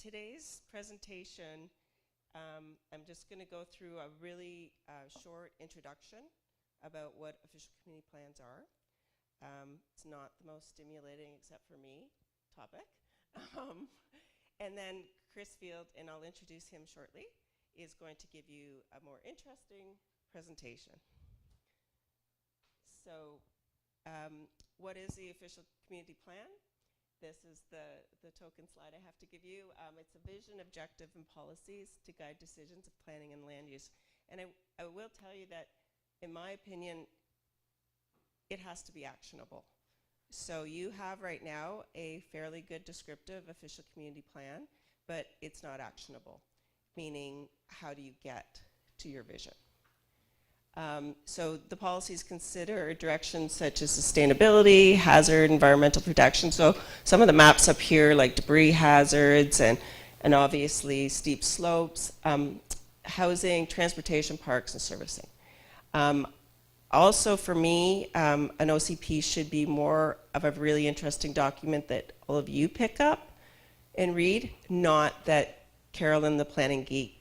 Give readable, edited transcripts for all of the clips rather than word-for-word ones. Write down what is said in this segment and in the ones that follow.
today's presentation, I'm just going to go through a really short introduction about what official community plans are. It's not the most stimulating, except for me, topic. And then Chris Field, and I'll introduce him shortly, is going to give you a more interesting presentation. So what is the official community plan? This is the token slide I have to give you. It's a vision, objective, and policies to guide decisions of planning and land use. And I will tell you that, in my opinion, it has to be actionable. So you have right now a fairly good descriptive official community plan, but it's not actionable, meaning how do you get to your vision? So the policies consider directions such as sustainability, hazard, environmental protection. So some of the maps up here, like debris hazards and obviously steep slopes, housing, transportation, parks, and servicing. Also for me, an OCP should be more of a really interesting document that all of you pick up and read, not that Carolyn, the planning geek,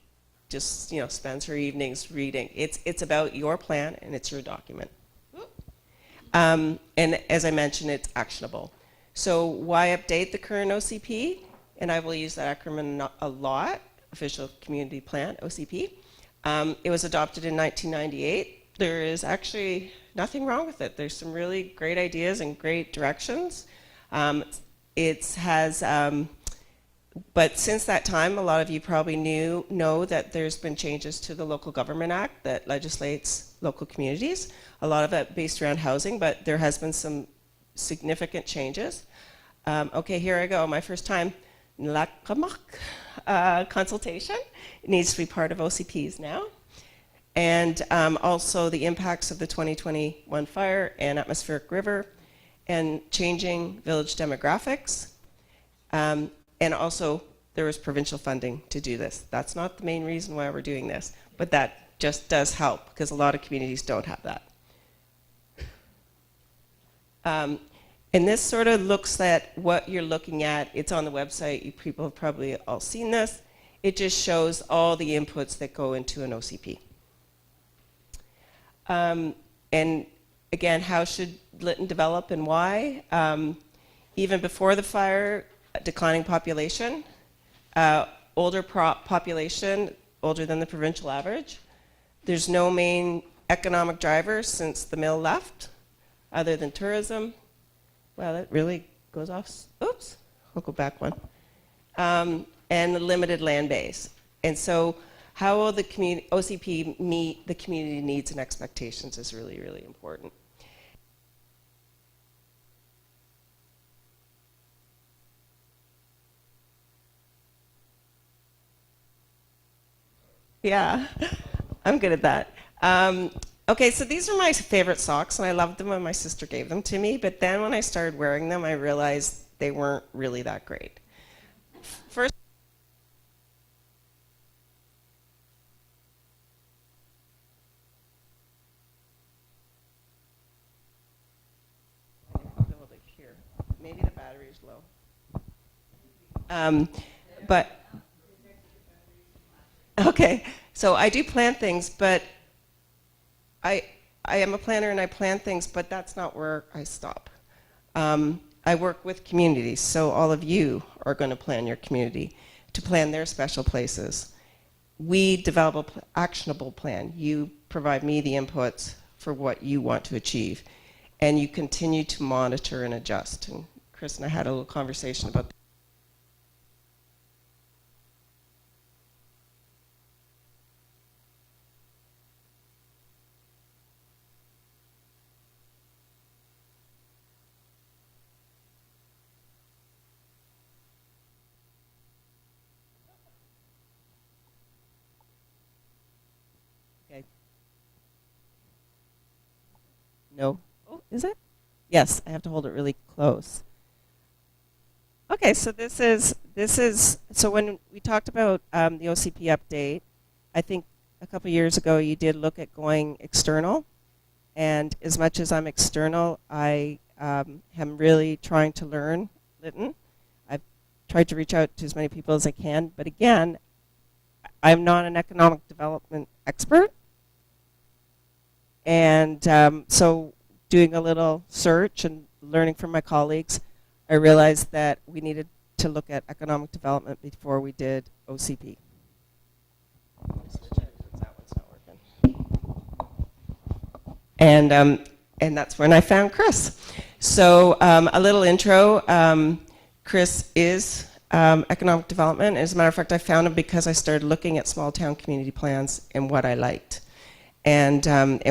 just spends her evenings reading. It's about your plan and it's your document. And as I mentioned, it's actionable. So why update the current OCP? And I will use that acronym a lot, Official Community Plan, OCP. It was adopted in 1998. There is actually nothing wrong with it. There's some really great ideas and great directions. But since that time, a lot of you probably know that there's been changes to the Local Government Act that legislates local communities. A lot of it based around housing, but there has been some significant changes. Okay, here I go, my first time. Consultation. It needs to be part of OCPs now. And also the impacts of the 2021 fire and atmospheric river and changing village demographics. And also, there was provincial funding to do this. That's not the main reason why we're doing this, but that just does help because a lot of communities don't have that. And this sort of looks at what you're looking at. It's on the website. You people have probably all seen this. It just shows all the inputs that go into an OCP. And again, how should Lytton develop and why? Even before the fire, declining population, older population, older than the provincial average. There's no main economic drivers since the mill left, other than tourism. Well, it really goes off. Oops, I'll go back one. And the limited land base. And so how will the OCP meet the community needs and expectations is really, really important. Yeah, I'm good at that. Okay, so these are my favorite socks, and I loved them when my sister gave them to me, but then when I started wearing them, I realized they weren't really that great. First, here. Maybe the battery is low. But okay, so I do plan things, but I am a planner and I plan things, but that's not where I stop. I work with communities, so all of you are going to plan your community, to plan their special places. We develop an actionable plan. You provide me the inputs for what you want to achieve, and you continue to monitor and adjust. And Chris and I had a little conversation about that. No. Oh, is it? Yes, I have to hold it really close. Okay, so so when we talked about the OCP update, I think a couple years ago you did look at going external, and as much as I'm external, I am really trying to learn Lytton. I've tried to reach out to as many people as I can. But again, I'm not an economic development expert. And so doing a little search and learning from my colleagues, I realized that we needed to look at economic development before we did OCP. And that's when I found Chris. So a little intro. Chris is economic development. As a matter of fact, I found him because I started looking at small town community plans and what I liked and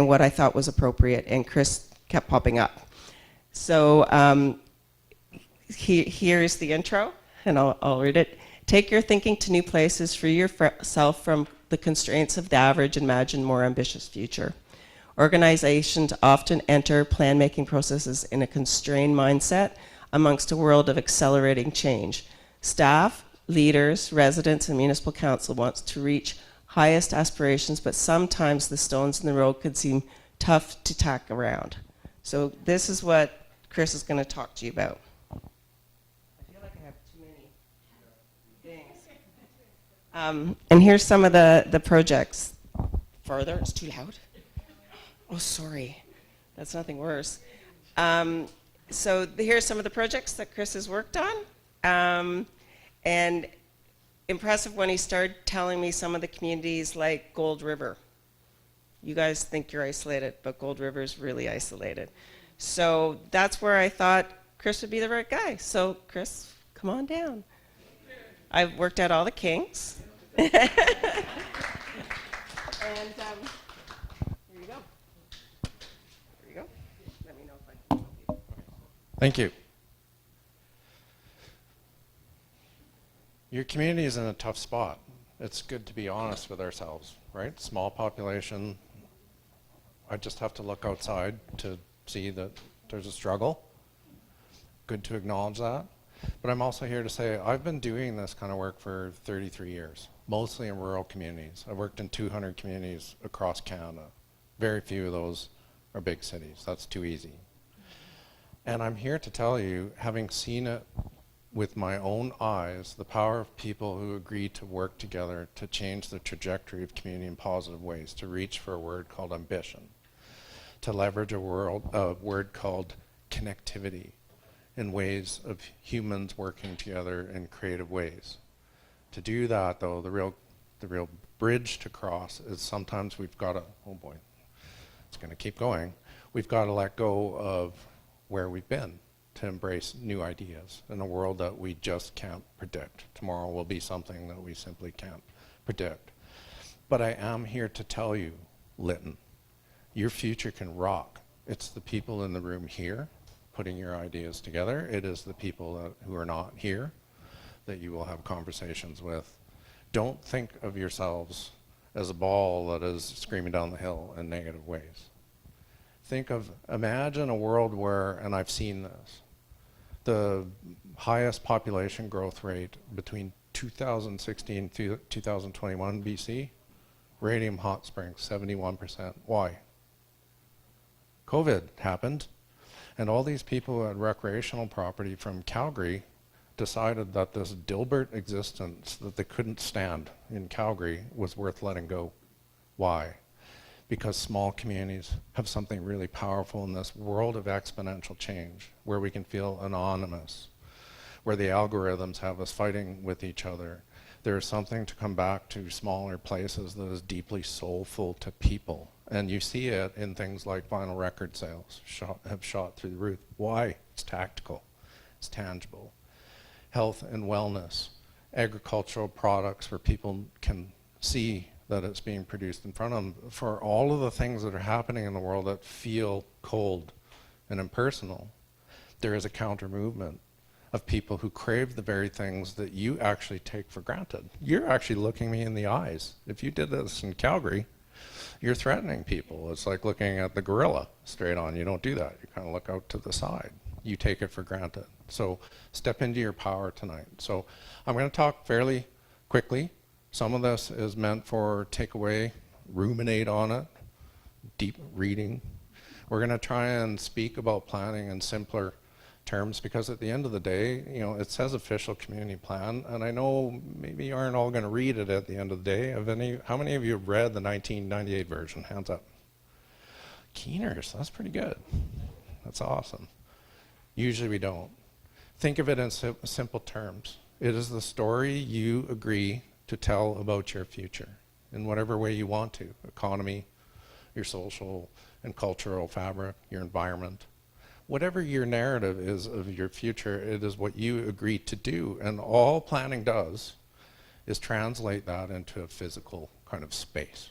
what I thought was appropriate. And Chris kept popping up. So here's the intro, and I'll read it. Take your thinking to new places, free yourself from the constraints of the average, and imagine more ambitious future. Organizations often enter plan-making processes in a constrained mindset amongst a world of accelerating change. Staff, leaders, residents, and municipal council wants to reach highest aspirations, but sometimes the stones in the road could seem tough to tack around. So this is what Chris is going to talk to you about. I feel like I have too many things. And here's some of the projects. Farther, it's too loud. Oh, sorry. That's nothing worse. So here's some of the projects that Chris has worked on. And impressive when he started telling me some of the communities like Gold River. You guys think you're isolated, but Gold River is really isolated. So that's where I thought Chris would be the right guy. So Chris, come on down. I've worked at all the Kings. And here you go. Here you go. Let me know if I can help you. Thank you. Your community is in a tough spot. It's good to be honest with ourselves, right? Small population. I just have to look outside to see that there's a struggle. Good to acknowledge that. But I'm also here to say I've been doing this kind of work for 33 years, mostly in rural communities. I've worked in 200 communities across Canada. Very few of those are big cities. That's too easy. And I'm here to tell you, having seen it with my own eyes, the power of people who agree to work together to change the trajectory of community in positive ways, to reach for a word called ambition, to leverage a word called connectivity in ways of humans working together in creative ways. To do that, though, the real bridge to cross is sometimes we've got to, oh boy, it's going to keep going, we've got to let go of where we've been to embrace new ideas in a world that we just can't predict. Tomorrow will be something that we simply can't predict. But I am here to tell you, Lytton, your future can rock. It's the people in the room here putting your ideas together. It is the people who are not here that you will have conversations with. Don't think of yourselves as a ball that is screaming down the hill in negative ways. Imagine a world where, and I've seen this, the highest population growth rate between 2016 to 2021 BC, Radium Hot Springs, 71%. Why? COVID happened, and all these people who had recreational property from Calgary decided that this Dilbert existence that they couldn't stand in Calgary was worth letting go. Why? Because small communities have something really powerful in this world of exponential change, where we can feel anonymous, where the algorithms have us fighting with each other. There is something to come back to smaller places that is deeply soulful to people. And you see it in things like vinyl record sales have shot through the roof. Why? It's tactical. It's tangible. Health and wellness, agricultural products where people can see that it's being produced in front of them. For all of the things that are happening in the world that feel cold and impersonal, there is a counter movement of people who crave the very things that you actually take for granted. You're actually looking me in the eyes. If you did this in Calgary, you're threatening people. It's like looking at the gorilla straight on. You don't do that. You kind of look out to the side. You take it for granted. So step into your power tonight. So I'm going to talk fairly quickly. Some of this is meant for takeaway, ruminate on it, deep reading. We're going to try and speak about planning in simpler terms, because at the end of the day, you know, it says official community plan, and I know maybe you aren't all going to read it at the end of the day. How many of you have read the 1998 version? Hands up. Keeners, that's pretty good. That's awesome. Usually we don't. Think of it in simple terms. It is the story you agree to tell about your future in whatever way you want to. Economy, your social and cultural fabric, your environment. Whatever your narrative is of your future, it is what you agree to do. And all planning does is translate that into a physical kind of space.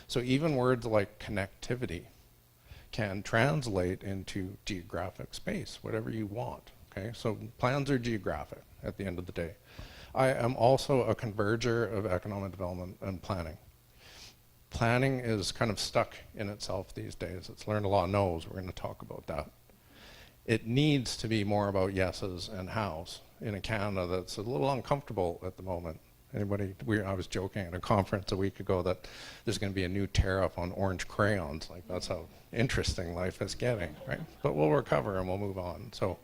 So even words like connectivity can translate into geographic space, whatever you want. Okay, so plans are geographic at the end of the day. I am also a converger of economic development and planning. Planning is kind of stuck in itself these days. It's learned a lot of no's. We're going to talk about that. It needs to be more about yeses and hows in a Canada that's a little uncomfortable at the moment. Anybody? I was joking at a conference a week ago that there's going to be a new tariff on orange crayons. Like, that's how interesting life is getting, right? But we'll recover and we'll move on. So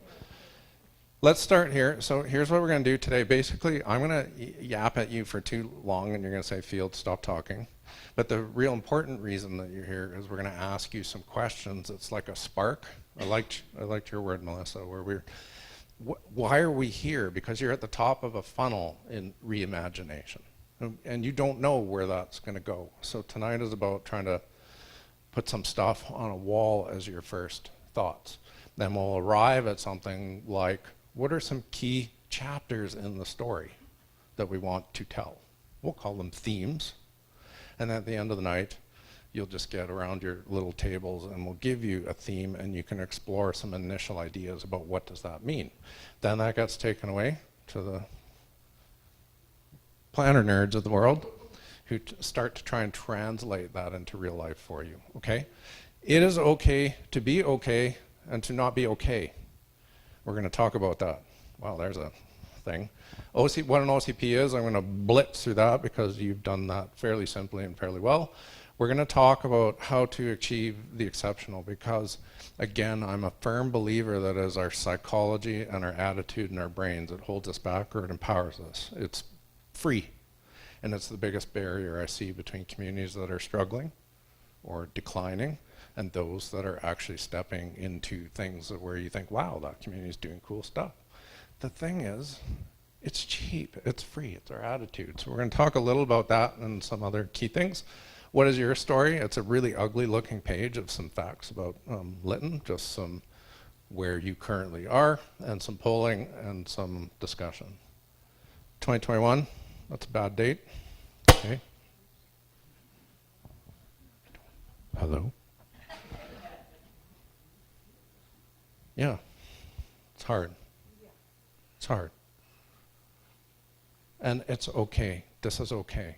let's start here. So here's what we're going to do today. Basically, I'm going to yap at you for too long, and you're going to say, Field, stop talking. But the real important reason that you're here is we're going to ask you some questions. It's like a spark. I liked your word, Melissa, where why are we here? Because you're at the top of a funnel in reimagination. And you don't know where that's going to go. So tonight is about trying to put some stuff on a wall as your first thoughts. Then we'll arrive at something like, what are some key chapters in the story that we want to tell? We'll call them themes. And at the end of the night, you'll just get around your little tables and we'll give you a theme and you can explore some initial ideas about what does that mean. Then that gets taken away to the planner nerds of the world who start to try and translate that into real life for you, okay? It is okay to be okay and to not be okay. We're going to talk about that. Wow, there's a thing. What an OCP is, I'm going to blitz through that because you've done that fairly simply and fairly well. We're going to talk about how to achieve the exceptional because, again, I'm a firm believer that as our psychology and our attitude and our brains, it holds us back or it empowers us. It's free, and it's the biggest barrier I see between communities that are struggling or declining and those that are actually stepping into things where you think, wow, that community is doing cool stuff. The thing is, it's cheap, it's free, it's our attitude. So we're going to talk a little about that and some other key things. What is your story? It's a really ugly looking page of some facts about Lytton, just some where you currently are, and some polling and some discussion. 2021, that's a bad date. Okay. Hello? Yeah, it's hard. It's hard. And it's okay. This is okay.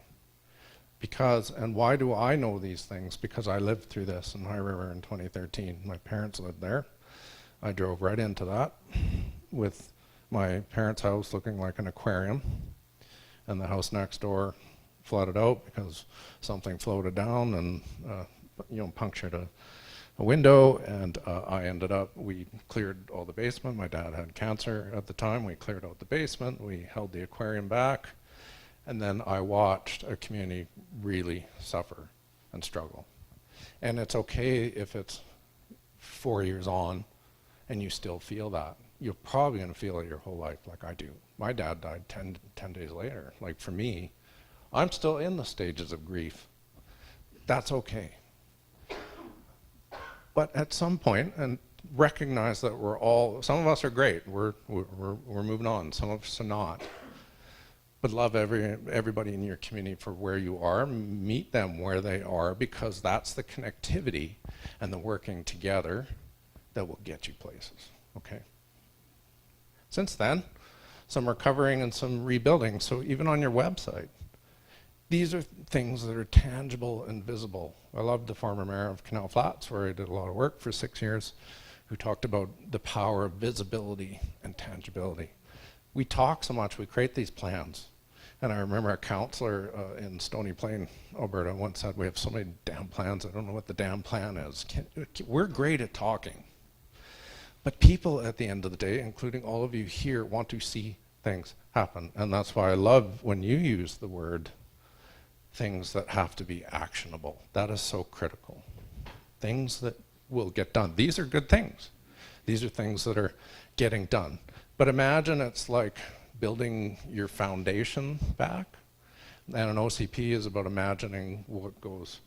Because, and why do I know these things? Because I lived through this in High River in 2013. My parents lived there. I drove right into that with my parents' house looking like an aquarium, and the house next door flooded out because something floated down and punctured a window, and we cleared all the basement. My dad had cancer at the time. We cleared out the basement. We held the aquarium back. And then I watched a community really suffer and struggle. And it's okay if it's 4 years on and you still feel that. You're probably going to feel it your whole life like I do. My dad died 10 days later. Like for me, I'm still in the stages of grief. That's okay. But at some point, and recognize that some of us are great. We're moving on. Some of us are not. But love everybody in your community for where you are. Meet them where they are, because that's the connectivity and the working together that will get you places, okay? Since then, some recovering and some rebuilding. So even on your website, these are things that are tangible and visible. I loved the former mayor of Canal Flats, where I did a lot of work for 6 years, who talked about the power of visibility and tangibility. We talk so much, we create these plans. And I remember a councillor in Stony Plain, Alberta, once said, we have so many damn plans, I don't know what the damn plan is. We're great at talking. But people at the end of the day, including all of you here, want to see things happen. And that's why I love when you use the word things that have to be actionable. That is so critical. Things that will get done. These are good things. These are things that are getting done. But imagine it's like building your foundation back, and an OCP is about imagining what goes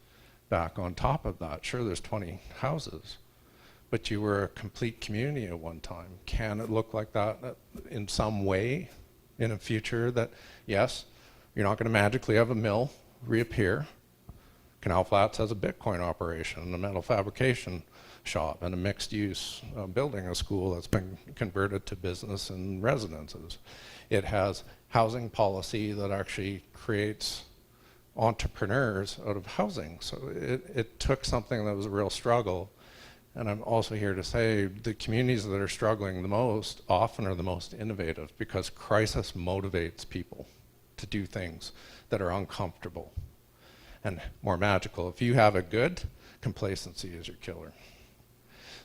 back on top of that. Sure, there's 20 houses, but you were a complete community at one time. Can it look like that in some way in a future that, yes, you're not going to magically have a mill reappear. Canal Flats has a Bitcoin operation, a metal fabrication shop, and a mixed-use building, a school that's been converted to business and residences. It has housing policy that actually creates entrepreneurs out of housing. So it took something that was a real struggle. And I'm also here to say the communities that are struggling the most often are the most innovative, because crisis motivates people to do things that are uncomfortable and more magical. If you have it good, complacency is your killer.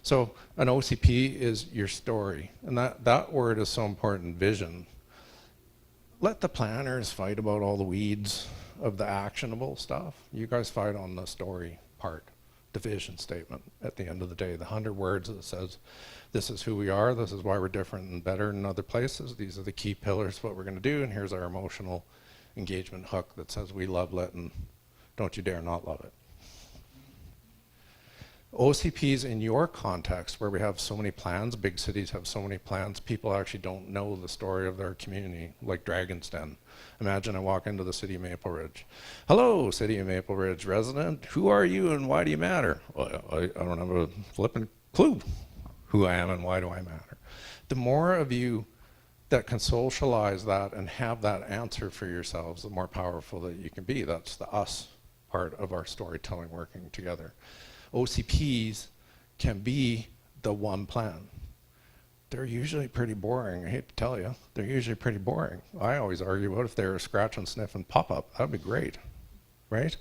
So an OCP is your story, and that word is so important, vision. Let the planners fight about all the weeds of the actionable stuff. You guys fight on the story part, the vision statement at the end of the day, the 100 words that says, this is who we are, this is why we're different and better than other places, these are the key pillars of what we're going to do, and here's our emotional engagement hook that says we love lit and don't you dare not love it. OCPs in your context, where we have so many plans, big cities have so many plans, people actually don't know the story of their community, like Dragon's Den. Imagine I walk into the city of Maple Ridge. Hello, city of Maple Ridge resident. Who are you and why do you matter? Well, I don't have a flipping clue who I am and why do I matter. The more of you that can socialize that and have that answer for yourselves, the more powerful that you can be. That's the us part of our storytelling working together. OCPs can be the one plan. They're usually pretty boring. I hate to tell you, they're usually pretty boring. I always argue about if they were scratch and sniff and pop up, that'd be great, right?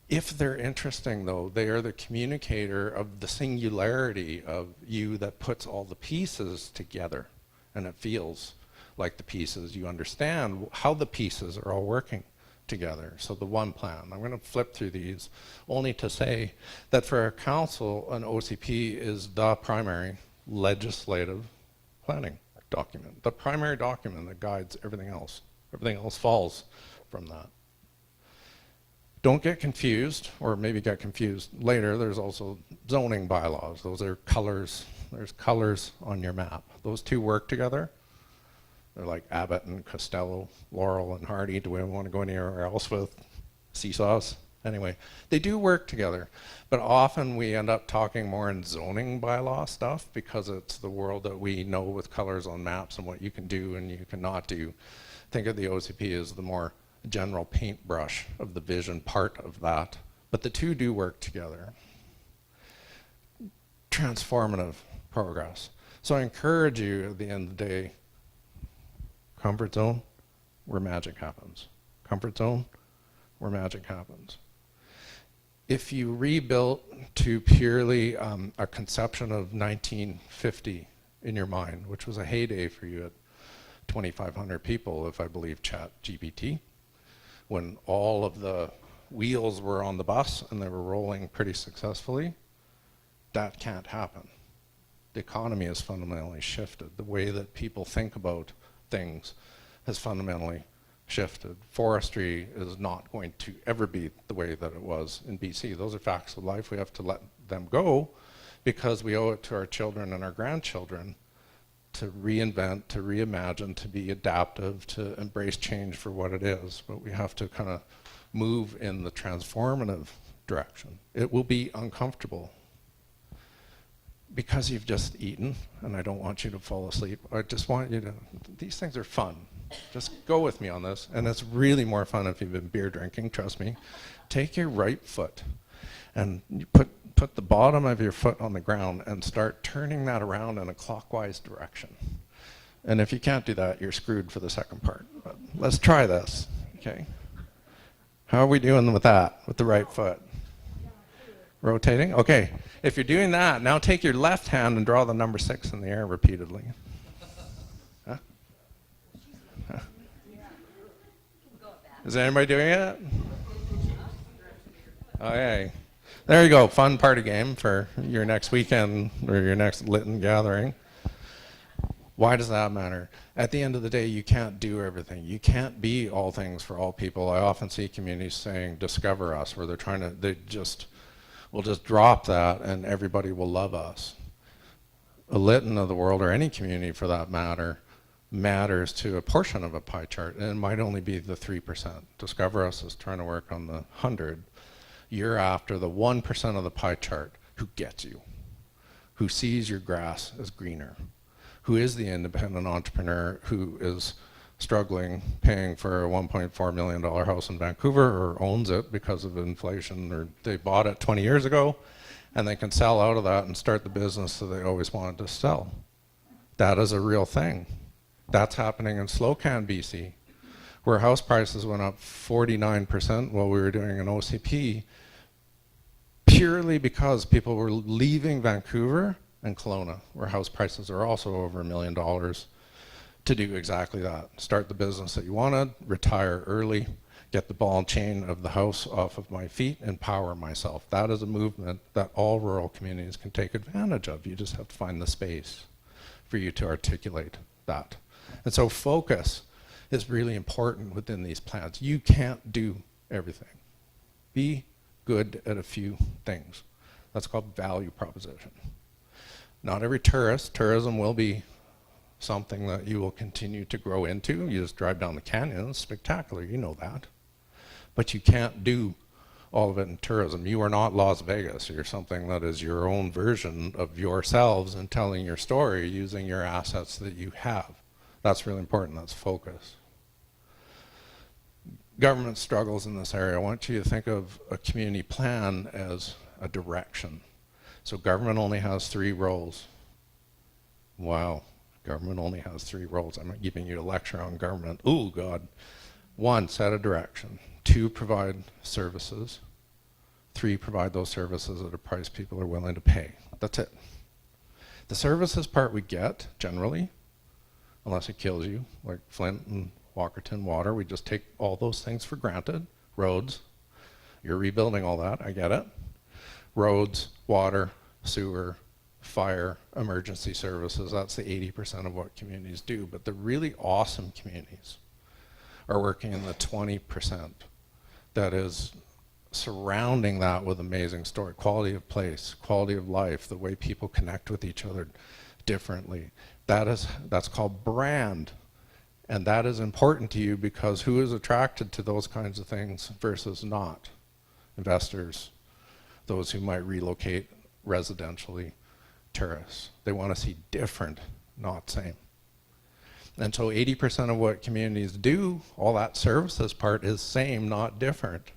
If they're interesting though, they are the communicator of the singularity of you that puts all the pieces together, and it feels like the pieces. You understand how the pieces are all working together. So the one plan. I'm going to flip through these only to say that for our council, an OCP is the primary legislative planning document, the primary document that guides everything else. Everything else falls from that. Don't get confused, or maybe get confused later. There's also zoning bylaws. Those are colors. There's colors on your map. Those two work together. They're like Abbott and Costello, Laurel and Hardy. Do we want to go anywhere else with seesaws? Anyway, they do work together, but often we end up talking more in zoning bylaw stuff because it's the world that we know with colors on maps and what you can do and you cannot do. Think of the OCP as the more general paintbrush of the vision part of that, but the two do work together. Transformative progress. So I encourage you at the end of the day, comfort zone, where magic happens. Comfort zone, where magic happens. If you rebuilt to purely a conception of 1950 in your mind, which was a heyday for you at 2,500 people, if I believe ChatGPT, when all of the wheels were on the bus and they were rolling pretty successfully, that can't happen. The economy has fundamentally shifted. The way that people think about things has fundamentally shifted. Forestry is not going to ever be the way that it was in BC. Those are facts of life. We have to let them go because we owe it to our children and our grandchildren to reinvent, to reimagine, to be adaptive, to embrace change for what it is. But we have to kind of move in the transformative direction. It will be uncomfortable because you've just eaten, and I don't want you to fall asleep. I just want you to, these things are fun. Just go with me on this, and it's really more fun if you've been beer drinking, trust me. Take your right foot, and you put the bottom of your foot on the ground and start turning that around in a clockwise direction. And if you can't do that, you're screwed for the second part. But let's try this, okay? How are we doing with that, with the right foot? Rotating? Okay. If you're doing that, now take your left hand and draw the number 6 in the air repeatedly. Huh? Huh? Is anybody doing it? Okay. There you go. Fun party game for your next weekend or your next Lytton gathering. Why does that matter? At the end of the day, you can't do everything. You can't be all things for all people. I often see communities saying, discover us, where we'll just drop that and everybody will love us. A Lytton of the world, or any community for that matter, matters to a portion of a pie chart, and it might only be the 3%. Discover us is trying to work on the 100. You're after the 1% of the pie chart who gets you, who sees your grass as greener, who is the independent entrepreneur who is struggling paying for a $1.4 million house in Vancouver, or owns it because of inflation, or they bought it 20 years ago and they can sell out of that and start the business that they always wanted to sell. That is a real thing. That's happening in Slocan, BC, where house prices went up 49% while we were doing an OCP, purely because people were leaving Vancouver and Kelowna, where house prices are also over $1 million, to do exactly that. Start the business that you wanted, retire early, get the ball and chain of the house off of my feet, empower myself. That is a movement that all rural communities can take advantage of. You just have to find the space for you to articulate that. And so focus is really important within these plans. You can't do everything. Be good at a few things. That's called value proposition. Not every tourism will be something that you will continue to grow into. You just drive down the canyon, it's spectacular, you know that. But you can't do all of it in tourism. You are not Las Vegas. You're something that is your own version of yourselves and telling your story using your assets that you have. That's really important, that's focus. Government struggles in this area. I want you to think of a community plan as a direction. So government only has 3 roles. Wow, government only has 3 roles. I'm not giving you a lecture on government. Oh God. 1, set a direction. 2, provide services. 3, provide those services at a price people are willing to pay. That's it. The services part we get, generally, unless it kills you, like Flint and Walkerton water, we just take all those things for granted. Roads, you're rebuilding all that, I get it. Roads, water, sewer, fire, emergency services, that's the 80% of what communities do. But the really awesome communities are working in the 20% that is surrounding that with amazing story, quality of place, quality of life, the way people connect with each other differently. That's called brand. And that is important to you because who is attracted to those kinds of things versus not? Investors, those who might relocate residentially, tourists. They want to see different, not same. And so 80% of what communities do, all that services part is same, not different.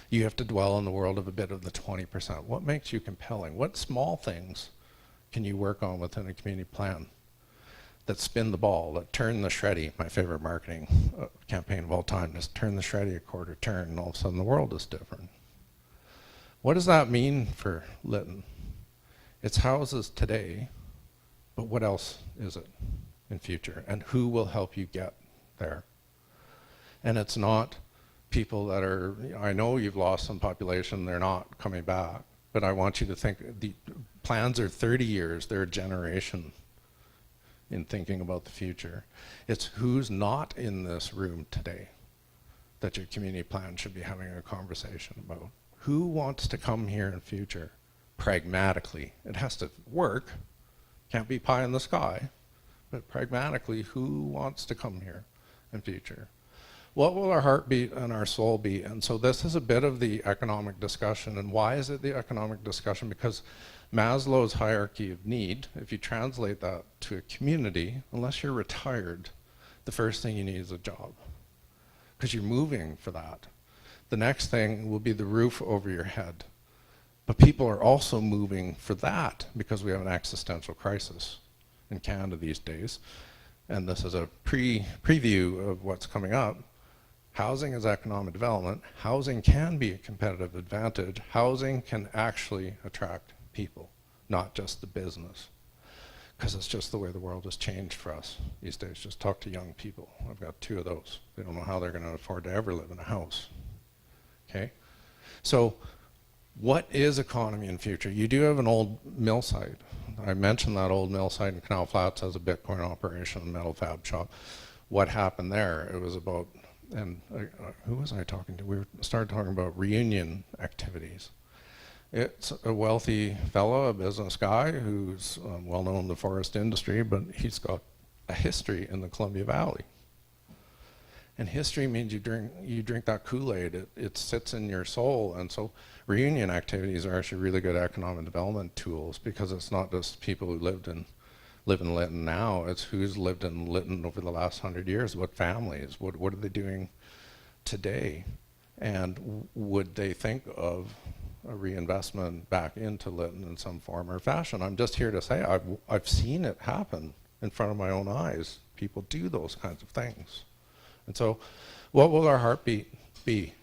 You have to dwell in the world of a bit of the 20%. What makes you compelling? What small things can you work on within a community plan that spin the ball, that turn the shreddy, my favorite marketing campaign of all time, just turn the shreddy a quarter turn and all of a sudden the world is different. What does that mean for Lytton? It's houses today, but what else is it in future? And who will help you get there? And it's not people that are, I know you've lost some population, they're not coming back, but I want you to think, the plans are 30 years, they're a generation in thinking about the future. It's who's not in this room today that your community plan should be having a conversation about. Who wants to come here in future pragmatically? It has to work, can't be pie in the sky, but pragmatically, who wants to come here in future? What will our heartbeat and our soul be? And so this is a bit of the economic discussion. And why is it the economic discussion? Because Maslow's hierarchy of need, if you translate that to a community, unless you're retired, the first thing you need is a job, because you're moving for that. The next thing will be the roof over your head. But people are also moving for that because we have an existential crisis in Canada these days. And this is a preview of what's coming up. Housing is economic development. Housing can be a competitive advantage. Housing can actually attract people, not just the business. Because it's just the way the world has changed for us these days. Just talk to young people. I've got 2 of those. They don't know how they're going to afford to ever live in a house. Okay? So what is economy in future? You do have an old mill site. I mentioned that old mill site in Canal Flats as a Bitcoin operation, a metal fab shop. What happened there? It was about, and who was I talking to? We started talking about reunion activities. It's a wealthy fellow, a business guy who's well known in the forest industry, but he's got a history in the Columbia Valley. And history means you drink that Kool-Aid. It sits in your soul. And so reunion activities are actually really good economic development tools, because it's not just people who live in Lytton now. It's who's lived in Lytton over the last 100 years, what families, what are they doing today? And would they think of a reinvestment back into Lytton in some form or fashion? I'm just here to say I've seen it happen in front of my own eyes. People do those kinds of things. And so what will our heartbeat be?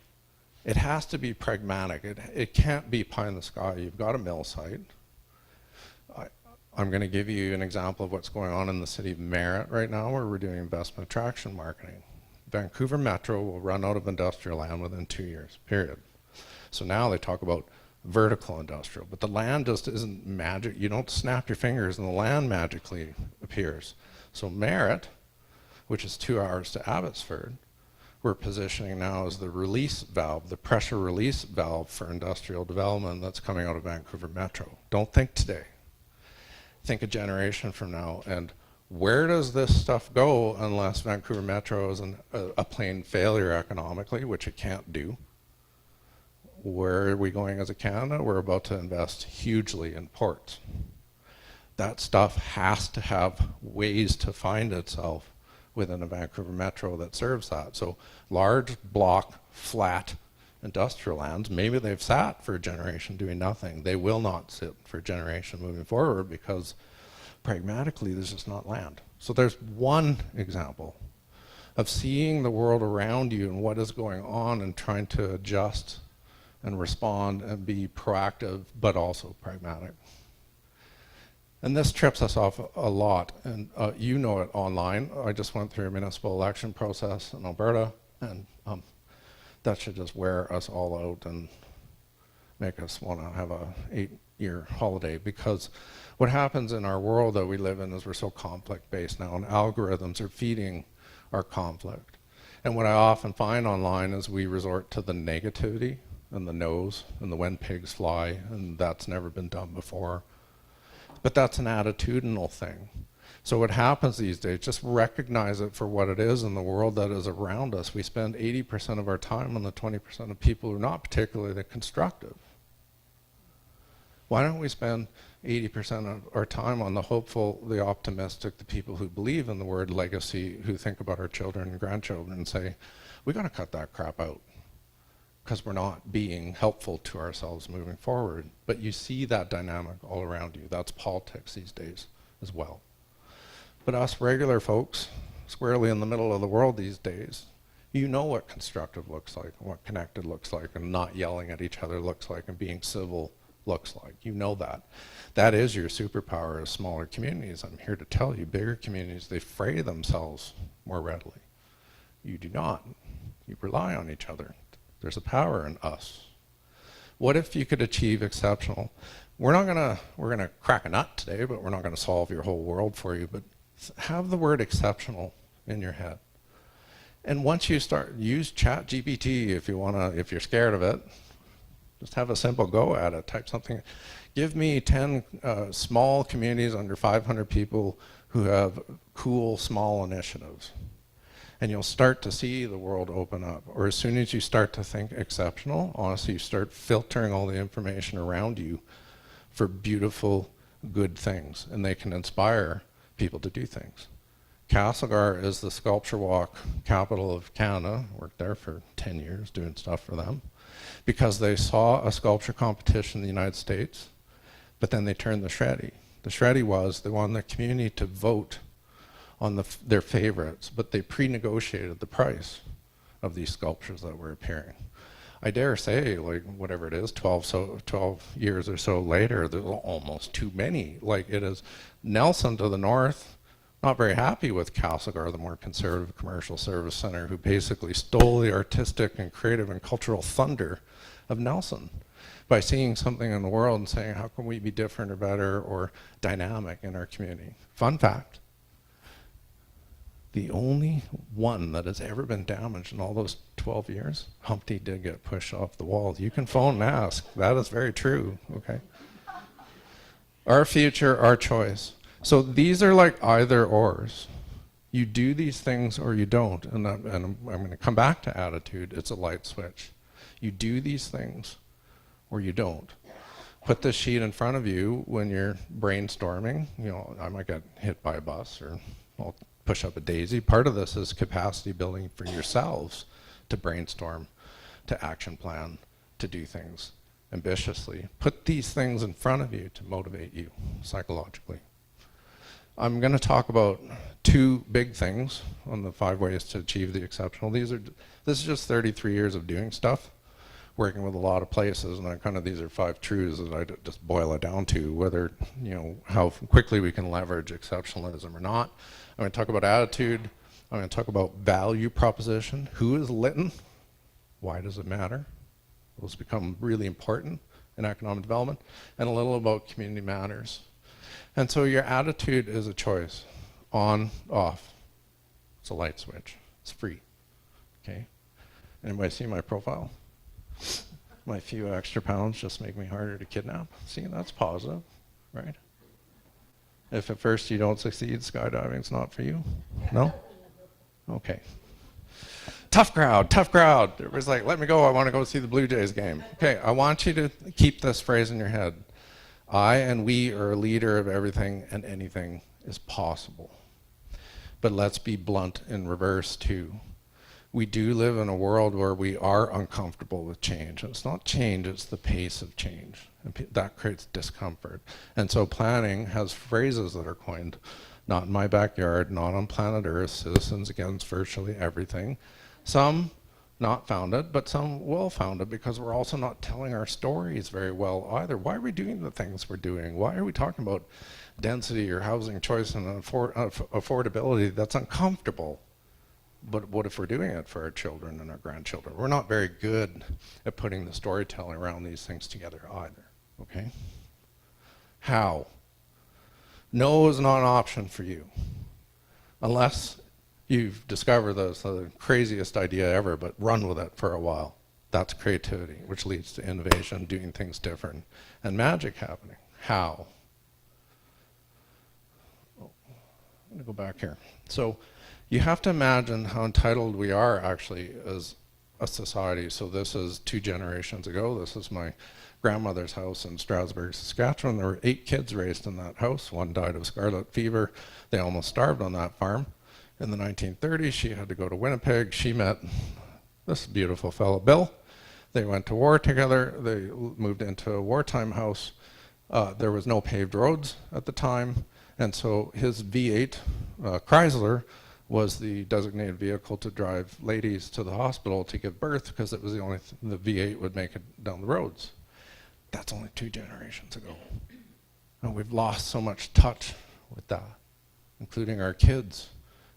It has to be pragmatic. It can't be pie in the sky. You've got a mill site. I'm going to give you an example of what's going on in the city of Merritt right now, where we're doing investment attraction marketing. Vancouver Metro will run out of industrial land within 2 years, period. So now they talk about vertical industrial, but the land just isn't magic. You don't snap your fingers and the land magically appears. So Merritt, which is 2 hours to Abbotsford, we're positioning now as the release valve, the pressure release valve for industrial development that's coming out of Vancouver Metro. Don't think today. Think a generation from now. And where does this stuff go unless Vancouver Metro is a plain failure economically, which it can't do? Where are we going as a Canada? We're about to invest hugely in ports. That stuff has to have ways to find itself within a Vancouver Metro that serves that. So large block, flat industrial lands, maybe they've sat for a generation doing nothing. They will not sit for a generation moving forward, because pragmatically there's just not land. So there's one example of seeing the world around you and what is going on and trying to adjust and respond and be proactive, but also pragmatic. And this trips us off a lot, and you know it online. I just went through a municipal election process in Alberta, and that should just wear us all out and make us want to have a 8-year holiday, because what happens in our world that we live in is we're so conflict-based now, and algorithms are feeding our conflict. And what I often find online is we resort to the negativity and the no's and the when pigs fly, and that's never been done before. But that's an attitudinal thing. So what happens these days, just recognize it for what it is in the world that is around us. We spend 80% of our time on the 20% of people who are not particularly constructive. Why don't we spend 80% of our time on the hopeful, the optimistic, the people who believe in the word legacy, who think about our children and grandchildren and say, we gotta cut that crap out, because we're not being helpful to ourselves moving forward. But you see that dynamic all around you. That's politics these days as well. But us regular folks, squarely in the middle of the world these days, you know what constructive looks like, and what connected looks like, and not yelling at each other looks like, and being civil looks like. You know that. That is your superpower as smaller communities. I'm here to tell you, bigger communities, they fray themselves more readily. You do not. You rely on each other. There's a power in us. What if you could achieve exceptional? We're gonna crack a nut today, but we're not gonna solve your whole world for you, but have the word exceptional in your head. And once you start, use ChatGPT if you're scared of it. Just have a simple go at it. Type something. Give me 10 small communities under 500 people who have cool small initiatives. And you'll start to see the world open up. Or as soon as you start to think exceptional, honestly, you start filtering all the information around you for beautiful, good things. And they can inspire people to do things. Castlegar is the sculpture walk capital of Canada. Worked there for 10 years doing stuff for them. Because they saw a sculpture competition in the United States, but then they turned the shreddy. The shreddy was they wanted the community to vote on their favorites, but they pre-negotiated the price of these sculptures that were appearing. I dare say, like, whatever it is, 12 years or so later, there's almost too many. Like, it is Nelson to the north, not very happy with Castlegar, the more conservative commercial service center, who basically stole the artistic and creative and cultural thunder of Nelson by seeing something in the world and saying, how can we be different or better or dynamic in our community? Fun fact, the only one that has ever been damaged in all those 12 years, Humpty did get pushed off the wall. You can phone and ask. That is very true, okay? Our future, our choice. So these are like either ors. You do these things or you don't. And I'm going to come back to attitude. It's a light switch. You do these things or you don't. Put this sheet in front of you when you're brainstorming. You know, I might get hit by a bus or I'll push up a daisy. Part of this is capacity building for yourselves to brainstorm, to action plan, to do things ambitiously. Put these things in front of you to motivate you psychologically. I'm going to talk about two big things on the 5 ways to achieve the exceptional. This is just 33 years of doing stuff, working with a lot of places, and these are 5 truths that I just boil it down to, whether, you know, how quickly we can leverage exceptionalism or not. I'm going to talk about attitude. I'm going to talk about value proposition. Who is Lytton? Why does it matter? Those become really important in economic development. And a little about community matters. And so your attitude is a choice. On, off. It's a light switch. It's free. Okay? Anybody see my profile? My few extra pounds just make me harder to kidnap. See, that's positive, right? If at first you don't succeed, skydiving's not for you? No? Okay. Tough crowd, tough crowd. It was like, let me go, I want to go see the Blue Jays game. Okay, I want you to keep this phrase in your head. I and we are a leader of everything, and anything is possible. But let's be blunt in reverse too. We do live in a world where we are uncomfortable with change. It's not change, it's the pace of change. And that creates discomfort. And so planning has phrases that are coined, not in my backyard, not on planet Earth, citizens against virtually everything. Some not founded, but some well founded, because we're also not telling our stories very well either. Why are we doing the things we're doing? Why are we talking about density or housing choice and affordability that's uncomfortable? But what if we're doing it for our children and our grandchildren? We're not very good at putting the storytelling around these things together either, okay? How? No is not an option for you. Unless you've discovered the craziest idea ever, but run with it for a while. That's creativity, which leads to innovation, doing things different, and magic happening. How? Oh, I'm gonna go back here. So you have to imagine how entitled we are actually as a society. So this is 2 generations ago. This is my grandmother's house in Strasbourg, Saskatchewan. There were 8 kids raised in that house. 1 died of scarlet fever. They almost starved on that farm. In the 1930s, she had to go to Winnipeg. She met this beautiful fellow, Bill. They went to war together. They moved into a wartime house. There was no paved roads at the time. And so his V8 Chrysler was the designated vehicle to drive ladies to the hospital to give birth, because it was the only the V8 would make it down the roads. That's only 2 generations ago. And we've lost so much touch with that, including our kids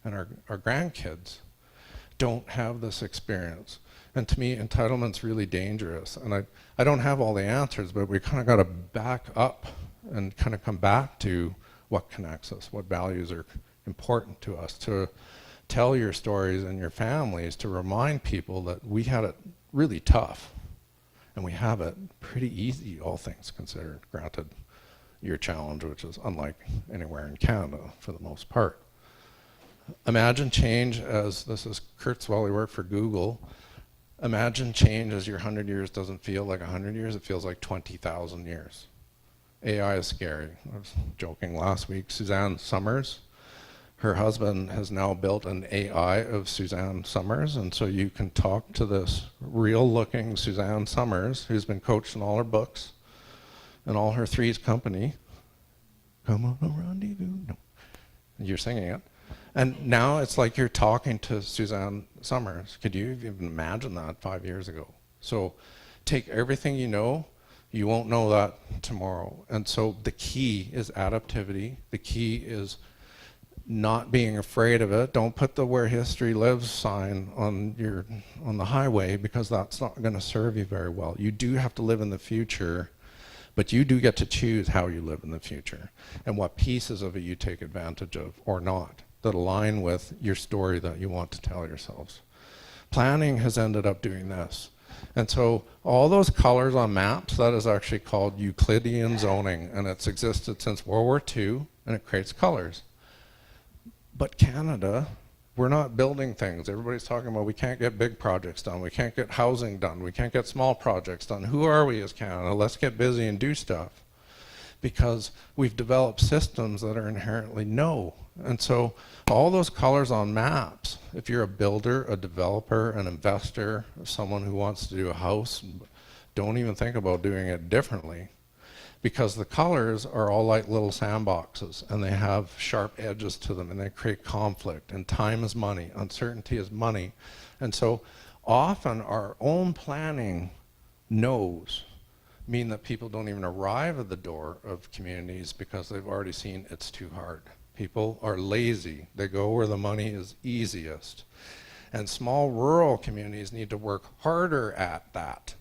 and our grandkids don't have this experience. And to me, entitlement's really dangerous. And I don't have all the answers, but we kind of got to back up and kind of come back to what connects us, what values are important to us, to tell your stories and your families, to remind people that we had it really tough and we have it pretty easy, all things considered, granted your challenge, which is unlike anywhere in Canada for the most part. Imagine change as, this is Kurt's while he worked for Google, imagine change as your 100 years doesn't feel like 100 years, it feels like 20,000 years. AI is scary. I was joking last week, Suzanne Summers, her husband has now built an AI of Suzanne Summers, and so you can talk to this real-looking Suzanne Summers, who's been coached in all her books and all her Three's Company. Come on a rendezvous. No. You're singing it. And now it's like you're talking to Suzanne Summers. Could you even imagine that 5 years ago? So take everything you know. You won't know that tomorrow. And so the key is adaptivity. The key is not being afraid of it. Don't put the "where history lives" sign on the highway, because that's not going to serve you very well. You do have to live in the future, but you do get to choose how you live in the future and what pieces of it you take advantage of or not that align with your story that you want to tell yourselves. Planning has ended up doing this. And so all those colors on maps, that is actually called Euclidean zoning, and it's existed since World War II, and it creates colors. But Canada, we're not building things. Everybody's talking about we can't get big projects done, we can't get housing done, we can't get small projects done. Who are we as Canada? Let's get busy and do stuff. Because we've developed systems that are inherently no. And so all those colors on maps, if you're a builder, a developer, an investor, someone who wants to do a house, don't even think about doing it differently. Because the colors are all like little sandboxes, and they have sharp edges to them, and they create conflict, and time is money, uncertainty is money. And so often our own planning knows mean that people don't even arrive at the door of communities because they've already seen it's too hard. People are lazy. They go where the money is easiest. And small rural communities need to work harder at that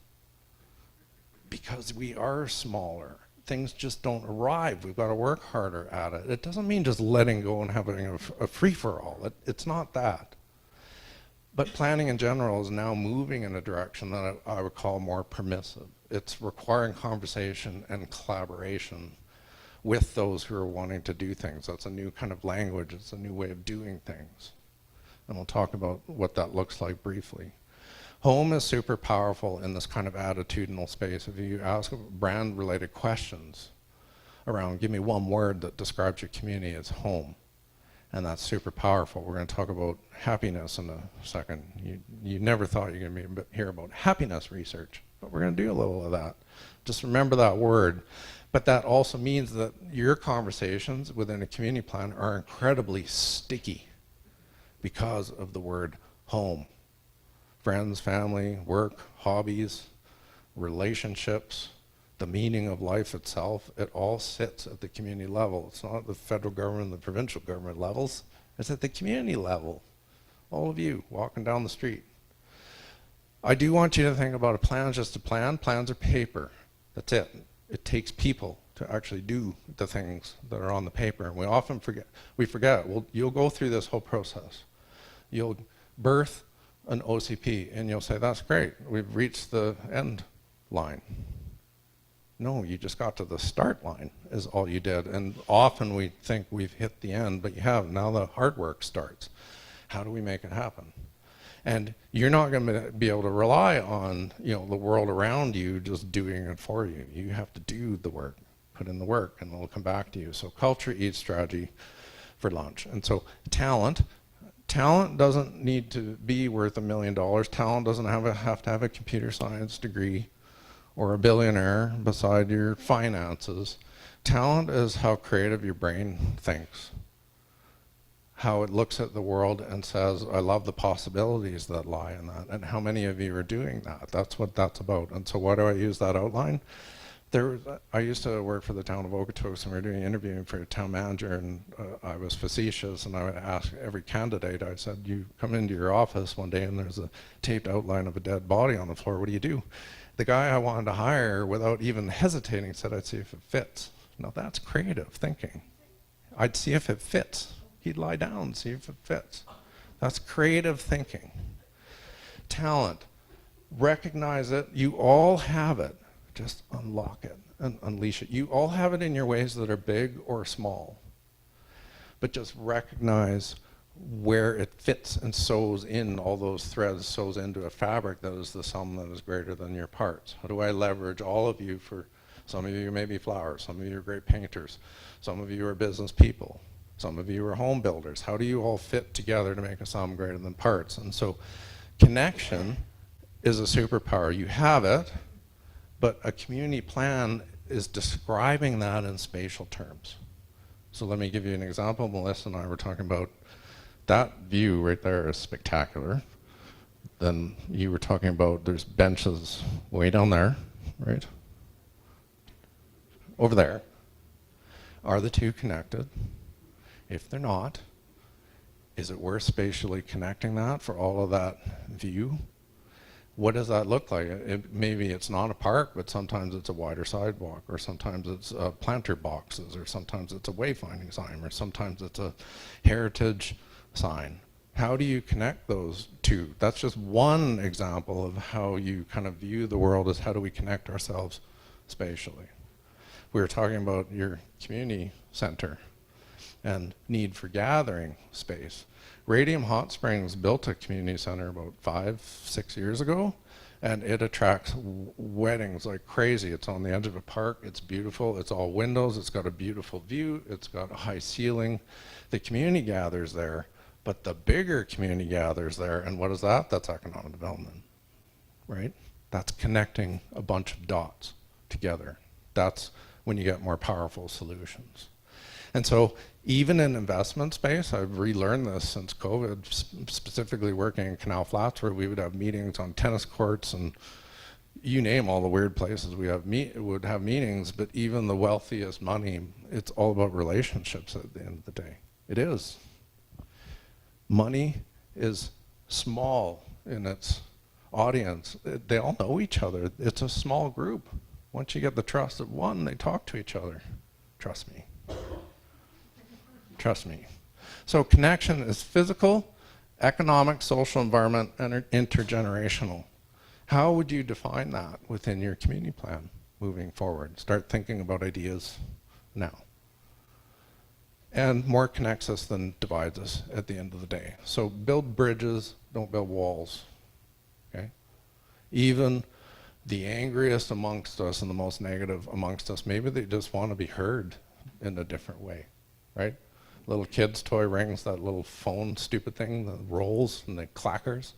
because we are smaller. Things just don't arrive. We've got to work harder at it. It doesn't mean just letting go and having a free-for-all. It's not that. But planning in general is now moving in a direction that I would call more permissive. It's requiring conversation and collaboration with those who are wanting to do things. That's a new kind of language. It's a new way of doing things. And we'll talk about what that looks like briefly. Home is super powerful in this kind of attitudinal space. If you ask brand-related questions around, give me one word that describes your community, it's home. And that's super powerful. We're going to talk about happiness in a second. You never thought you were going to hear about happiness research, but we're going to do a little of that. Just remember that word. But that also means that your conversations within a community plan are incredibly sticky because of the word home. Friends, family, work, hobbies, relationships, the meaning of life itself, it all sits at the community level. It's not at the federal government and the provincial government levels. It's at the community level. All of you walking down the street. I do want you to think about a plan as just a plan. Plans are paper. That's it. It takes people to actually do the things that are on the paper. And we often forget. Well, you'll go through this whole process. You'll birth an OCP, and you'll say, that's great, we've reached the end line. No, you just got to the start line is all you did. And often we think we've hit the end, but you haven't. Now the hard work starts. How do we make it happen? And you're not going to be able to rely on the world around you just doing it for you. You have to do the work, put in the work, and it'll come back to you. So culture eats strategy for lunch. And so talent doesn't need to be worth $1 million. Talent doesn't have to have a computer science degree or a billionaire beside your finances. Talent is how creative your brain thinks, how it looks at the world and says, I love the possibilities that lie in that, and how many of you are doing that. That's what that's about. And so why do I use that outline? I used to work for the town of Okotoks, and we were doing interviewing for a town manager, and I was facetious, and I would ask every candidate, I said, you come into your office one day and there's a taped outline of a dead body on the floor, what do you do? The guy I wanted to hire, without even hesitating, said, I'd see if it fits. Now that's creative thinking. I'd see if it fits. He'd lie down, see if it fits. That's creative thinking. Talent, recognize it, you all have it. Just unlock it and unleash it. You all have it in your ways that are big or small. But just recognize where it fits and sews in all those threads, sews into a fabric that is the sum that is greater than your parts. How do I leverage all of you for, some of you may be flowers, some of you are great painters, some of you are business people, some of you are home builders. How do you all fit together to make a sum greater than parts? And so connection is a superpower. You have it. But a community plan is describing that in spatial terms. So let me give you an example. Melissa and I were talking about that view right there is spectacular. Then you were talking about there's benches way down there, right? Over there. Are the two connected? If they're not, is it worth spatially connecting that for all of that view? What does that look like? Maybe it's not a park, but sometimes it's a wider sidewalk, or sometimes it's planter boxes, or sometimes it's a wayfinding sign, or sometimes it's a heritage sign. How do you connect those two? That's just one example of how you kind of view the world, as how do we connect ourselves spatially. We were talking about your community center and need for gathering space. Radium Hot Springs built a community center about 5-6 years ago, and it attracts weddings like crazy. It's on the edge of a park, it's beautiful, it's all windows, it's got a beautiful view, it's got a high ceiling. The community gathers there, but the bigger community gathers there, and what is that? That's economic development, right? That's connecting a bunch of dots together. That's when you get more powerful solutions. And so even in investment space, I've relearned this since COVID, specifically working in Canal Flats, where we would have meetings on tennis courts and you name all the weird places we would have meetings, but even the wealthiest money, it's all about relationships at the end of the day. It is. Money is small in its audience. They all know each other. It's a small group. Once you get the trust of one, they talk to each other. Trust me. Trust me. So connection is physical, economic, social, environment, and intergenerational. How would you define that within your community plan moving forward? Start thinking about ideas now. And more connects us than divides us at the end of the day. So build bridges, don't build walls. Okay? Even the angriest amongst us and the most negative amongst us, maybe they just want to be heard in a different way, right? Little kids' toy rings, that little phone stupid thing that rolls and the clackers.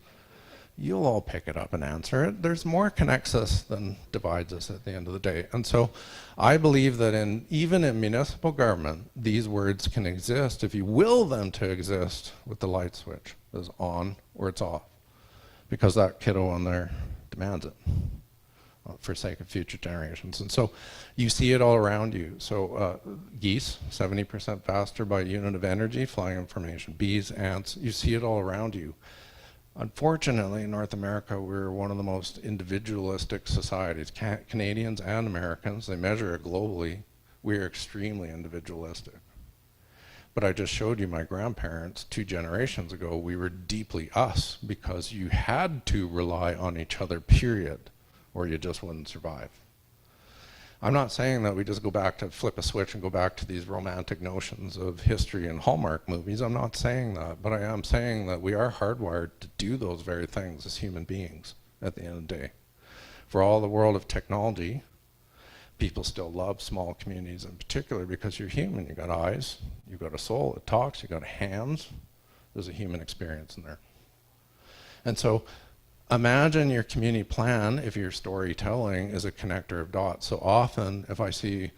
You'll all pick it up and answer it. There's more connects us than divides us at the end of the day. And so I believe that even in municipal government, these words can exist if you will them to exist with the light switch is on or it's off, because that kiddo on there demands it for sake of future generations. And so you see it all around you. So geese, 70% faster by unit of energy, flying information. Bees, ants, you see it all around you. Unfortunately, in North America, we're one of the most individualistic societies. Canadians and Americans, they measure it globally. We are extremely individualistic. But I just showed you my grandparents 2 generations ago. We were deeply us because you had to rely on each other, period, or you just wouldn't survive. I'm not saying that we just go back to flip a switch and go back to these romantic notions of history and Hallmark movies. I'm not saying that, but I am saying that we are hardwired to do those very things as human beings at the end of the day. For all the world of technology, people still love small communities in particular because you're human. You got eyes, you got a soul, it talks, you got hands. There's a human experience in there. And so imagine your community plan, if your storytelling is a connector of dots. So often, if I see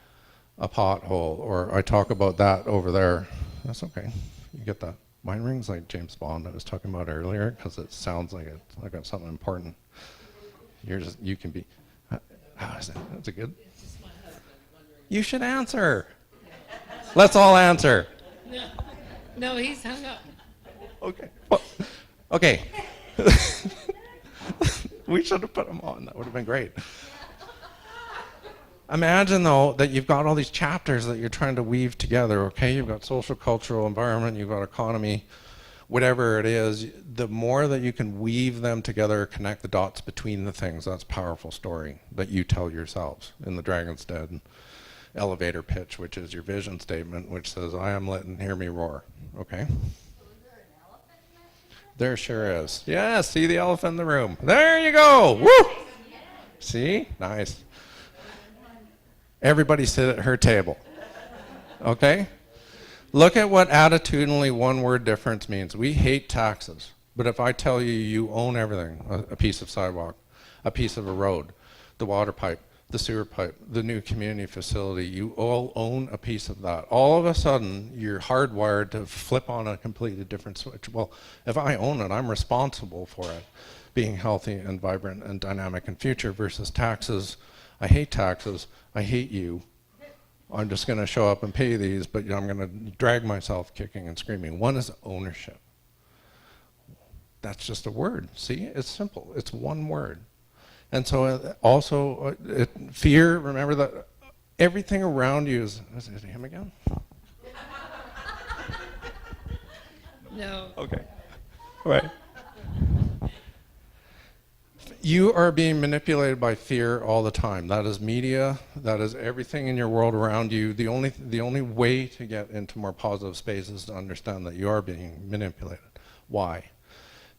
a pothole, or I talk about that over there, that's okay, you get that. Mine rings like James Bond I was talking about earlier, because it sounds like I got something important. You can be, how is that? That's a good? You should answer. Let's all answer. No, he's hung up. Okay. Well, okay. We should have put him on. That would have been great. Imagine, though, that you've got all these chapters that you're trying to weave together, okay? You've got social, cultural, environment, you've got economy, whatever it is. The more that you can weave them together, connect the dots between the things, that's a powerful story that you tell yourselves in the Dragon's Den elevator pitch, which is your vision statement, which says, I am lit and hear me roar, okay? There sure is. Yeah, see the elephant in the room. There you go. Woo! See? Nice. Everybody sit at her table. Okay? Look at what attitudinally one word difference means. We hate taxes. But if I tell you you own everything, a piece of sidewalk, a piece of a road, the water pipe, the sewer pipe, the new community facility, you all own a piece of that. All of a sudden, you're hardwired to flip on a completely different switch. Well, if I own it, I'm responsible for it being healthy and vibrant and dynamic in future versus taxes. I hate taxes. I hate you. I'm just going to show up and pay these, but I'm going to drag myself kicking and screaming. One is ownership. That's just a word. See, it's simple. It's one word. And so also fear, remember that everything around you is it him again? No. Okay. Right. You are being manipulated by fear all the time. That is media. That is everything in your world around you. The only way to get into more positive space is to understand that you are being manipulated. Why?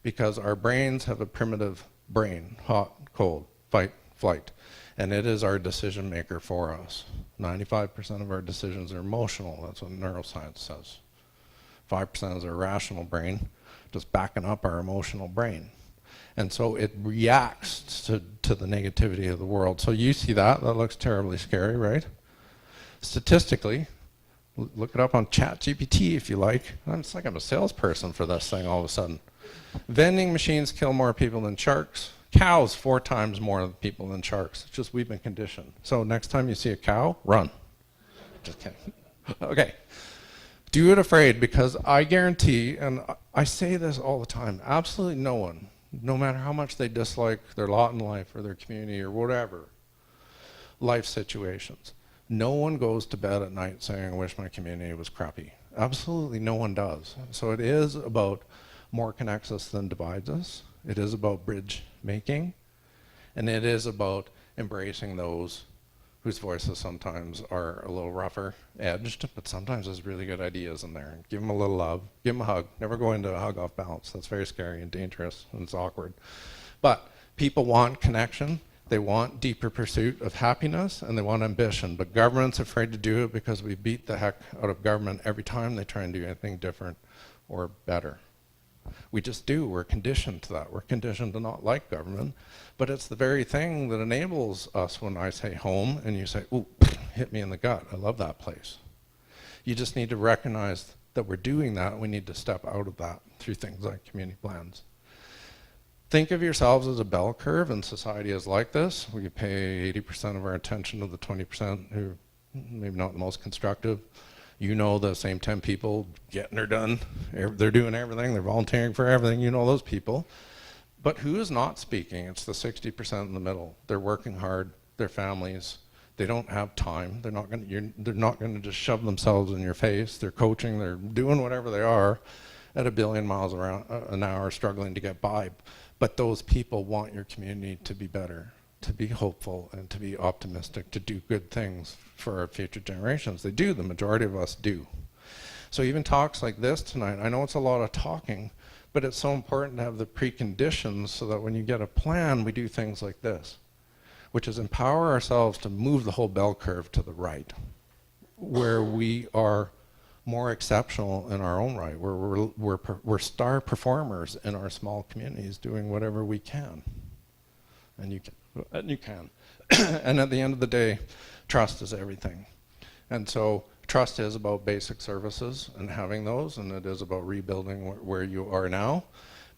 Because our brains have a primitive brain, hot, cold, fight, flight, and it is our decision maker for us. 95% of our decisions are emotional. That's what neuroscience says. 5% is our rational brain, just backing up our emotional brain. And so it reacts to the negativity of the world. So you see that looks terribly scary, right? Statistically, look it up on ChatGPT if you like. It's like I'm a salesperson for this thing all of a sudden. Vending machines kill more people than sharks. Cows 4 times more people than sharks. It's just we've been conditioned. So next time you see a cow, run. Just kidding. Okay. Do it afraid, because I guarantee, and I say this all the time, absolutely no one, no matter how much they dislike their lot in life or their community or whatever, life situations, no one goes to bed at night saying, I wish my community was crappy. Absolutely no one does. So it is about more connects us than divides us. It is about bridge making, and it is about embracing those whose voices sometimes are a little rougher edged, but sometimes there's really good ideas in there. Give them a little love, give them a hug. Never go into a hug off balance. That's very scary and dangerous, and it's awkward. But people want connection. They want deeper pursuit of happiness, and they want ambition. But government's afraid to do it because we beat the heck out of government every time they try and do anything different or better. We just do. We're conditioned to that. We're conditioned to not like government, but it's the very thing that enables us when I say home and you say, ooh, hit me in the gut. I love that place. You just need to recognize that we're doing that. We need to step out of that through things like community plans. Think of yourselves as a bell curve, and society is like this. We pay 80% of our attention to the 20% who maybe not the most constructive. You know the same 10 people getting her done. They're doing everything. They're volunteering for everything. You know those people. But who is not speaking? It's the 60% in the middle. They're working hard. Their families. They don't have time. They're not going to just shove themselves in your face. They're coaching. They're doing whatever they are at 1 billion miles an hour, struggling to get by. But those people want your community to be better, to be hopeful, and to be optimistic, to do good things for our future generations. They do. The majority of us do. So even talks like this tonight, I know it's a lot of talking, but it's so important to have the preconditions so that when you get a plan, we do things like this, which is empower ourselves to move the whole bell curve to the right, where we are more exceptional in our own right, where we're star performers in our small communities doing whatever we can. And you can. And at the end of the day, trust is everything. And so trust is about basic services and having those, and it is about rebuilding where you are now,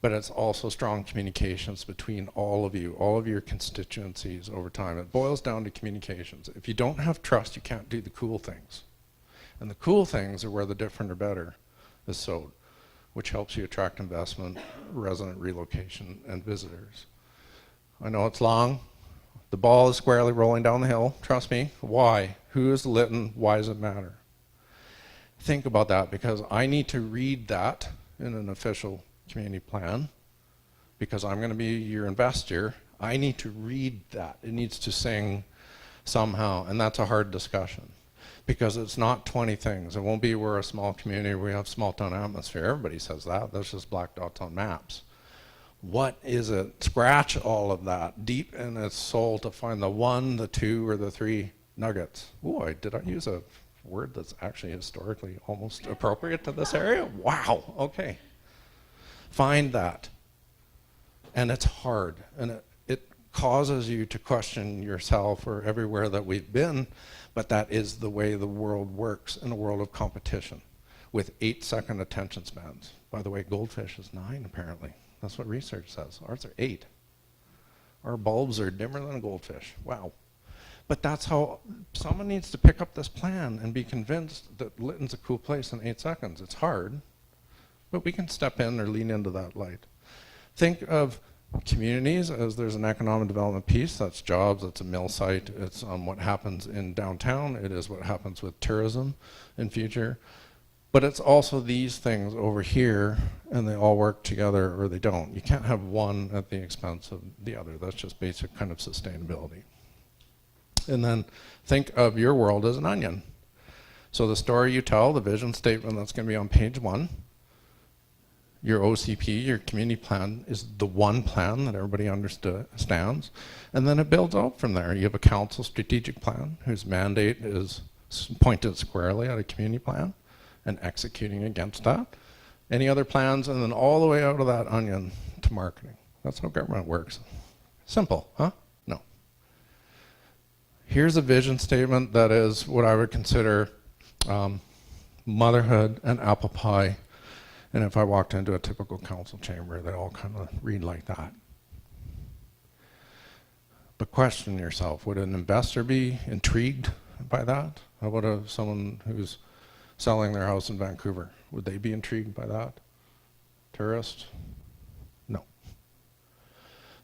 but it's also strong communications between all of you, all of your constituencies over time. It boils down to communications. If you don't have trust, you can't do the cool things. And the cool things are where the different or better is sowed, which helps you attract investment, resident relocation, and visitors. I know it's long. The ball is squarely rolling down the hill. Trust me. Why? Who is lit and why does it matter? Think about that, because I need to read that in an official community plan, because I'm going to be your investor. I need to read that. It needs to sing somehow, and that's a hard discussion, because it's not 20 things. It won't be we're a small community, we have small town atmosphere. Everybody says that. That's just black dots on maps. What is it? Scratch all of that deep in its soul to find the 1, the 2, or the 3 nuggets. Ooh, did I use a word that's actually historically almost appropriate to this area? Wow, okay. Find that. And it's hard, and it causes you to question yourself or everywhere that we've been, but that is the way the world works in a world of competition with 8-second attention spans. By the way, goldfish is 9 apparently. That's what research says. Ours are 8. Our bulbs are dimmer than a goldfish. Wow. But that's how someone needs to pick up this plan and be convinced that Lytton's a cool place in 8 seconds. It's hard, but we can step in or lean into that light. Think of communities as there's an economic development piece. That's jobs, it's a mill site, it's what happens in downtown, it is what happens with tourism in future. But it's also these things over here, and they all work together or they don't. You can't have one at the expense of the other. That's just basic kind of sustainability. And then think of your world as an onion. So the story you tell, the vision statement that's going to be on page 1, your OCP, your community plan, is the one plan that everybody understands. And then it builds out from there. You have a council strategic plan whose mandate is pointed squarely at a community plan and executing against that. Any other plans, and then all the way out of that onion to marketing. That's how government works. Simple, huh? No. Here's a vision statement that is what I would consider motherhood and apple pie. And if I walked into a typical council chamber, they all kind of read like that. But question yourself, would an investor be intrigued by that? How about someone who's selling their house in Vancouver? Would they be intrigued by that? Tourist? No.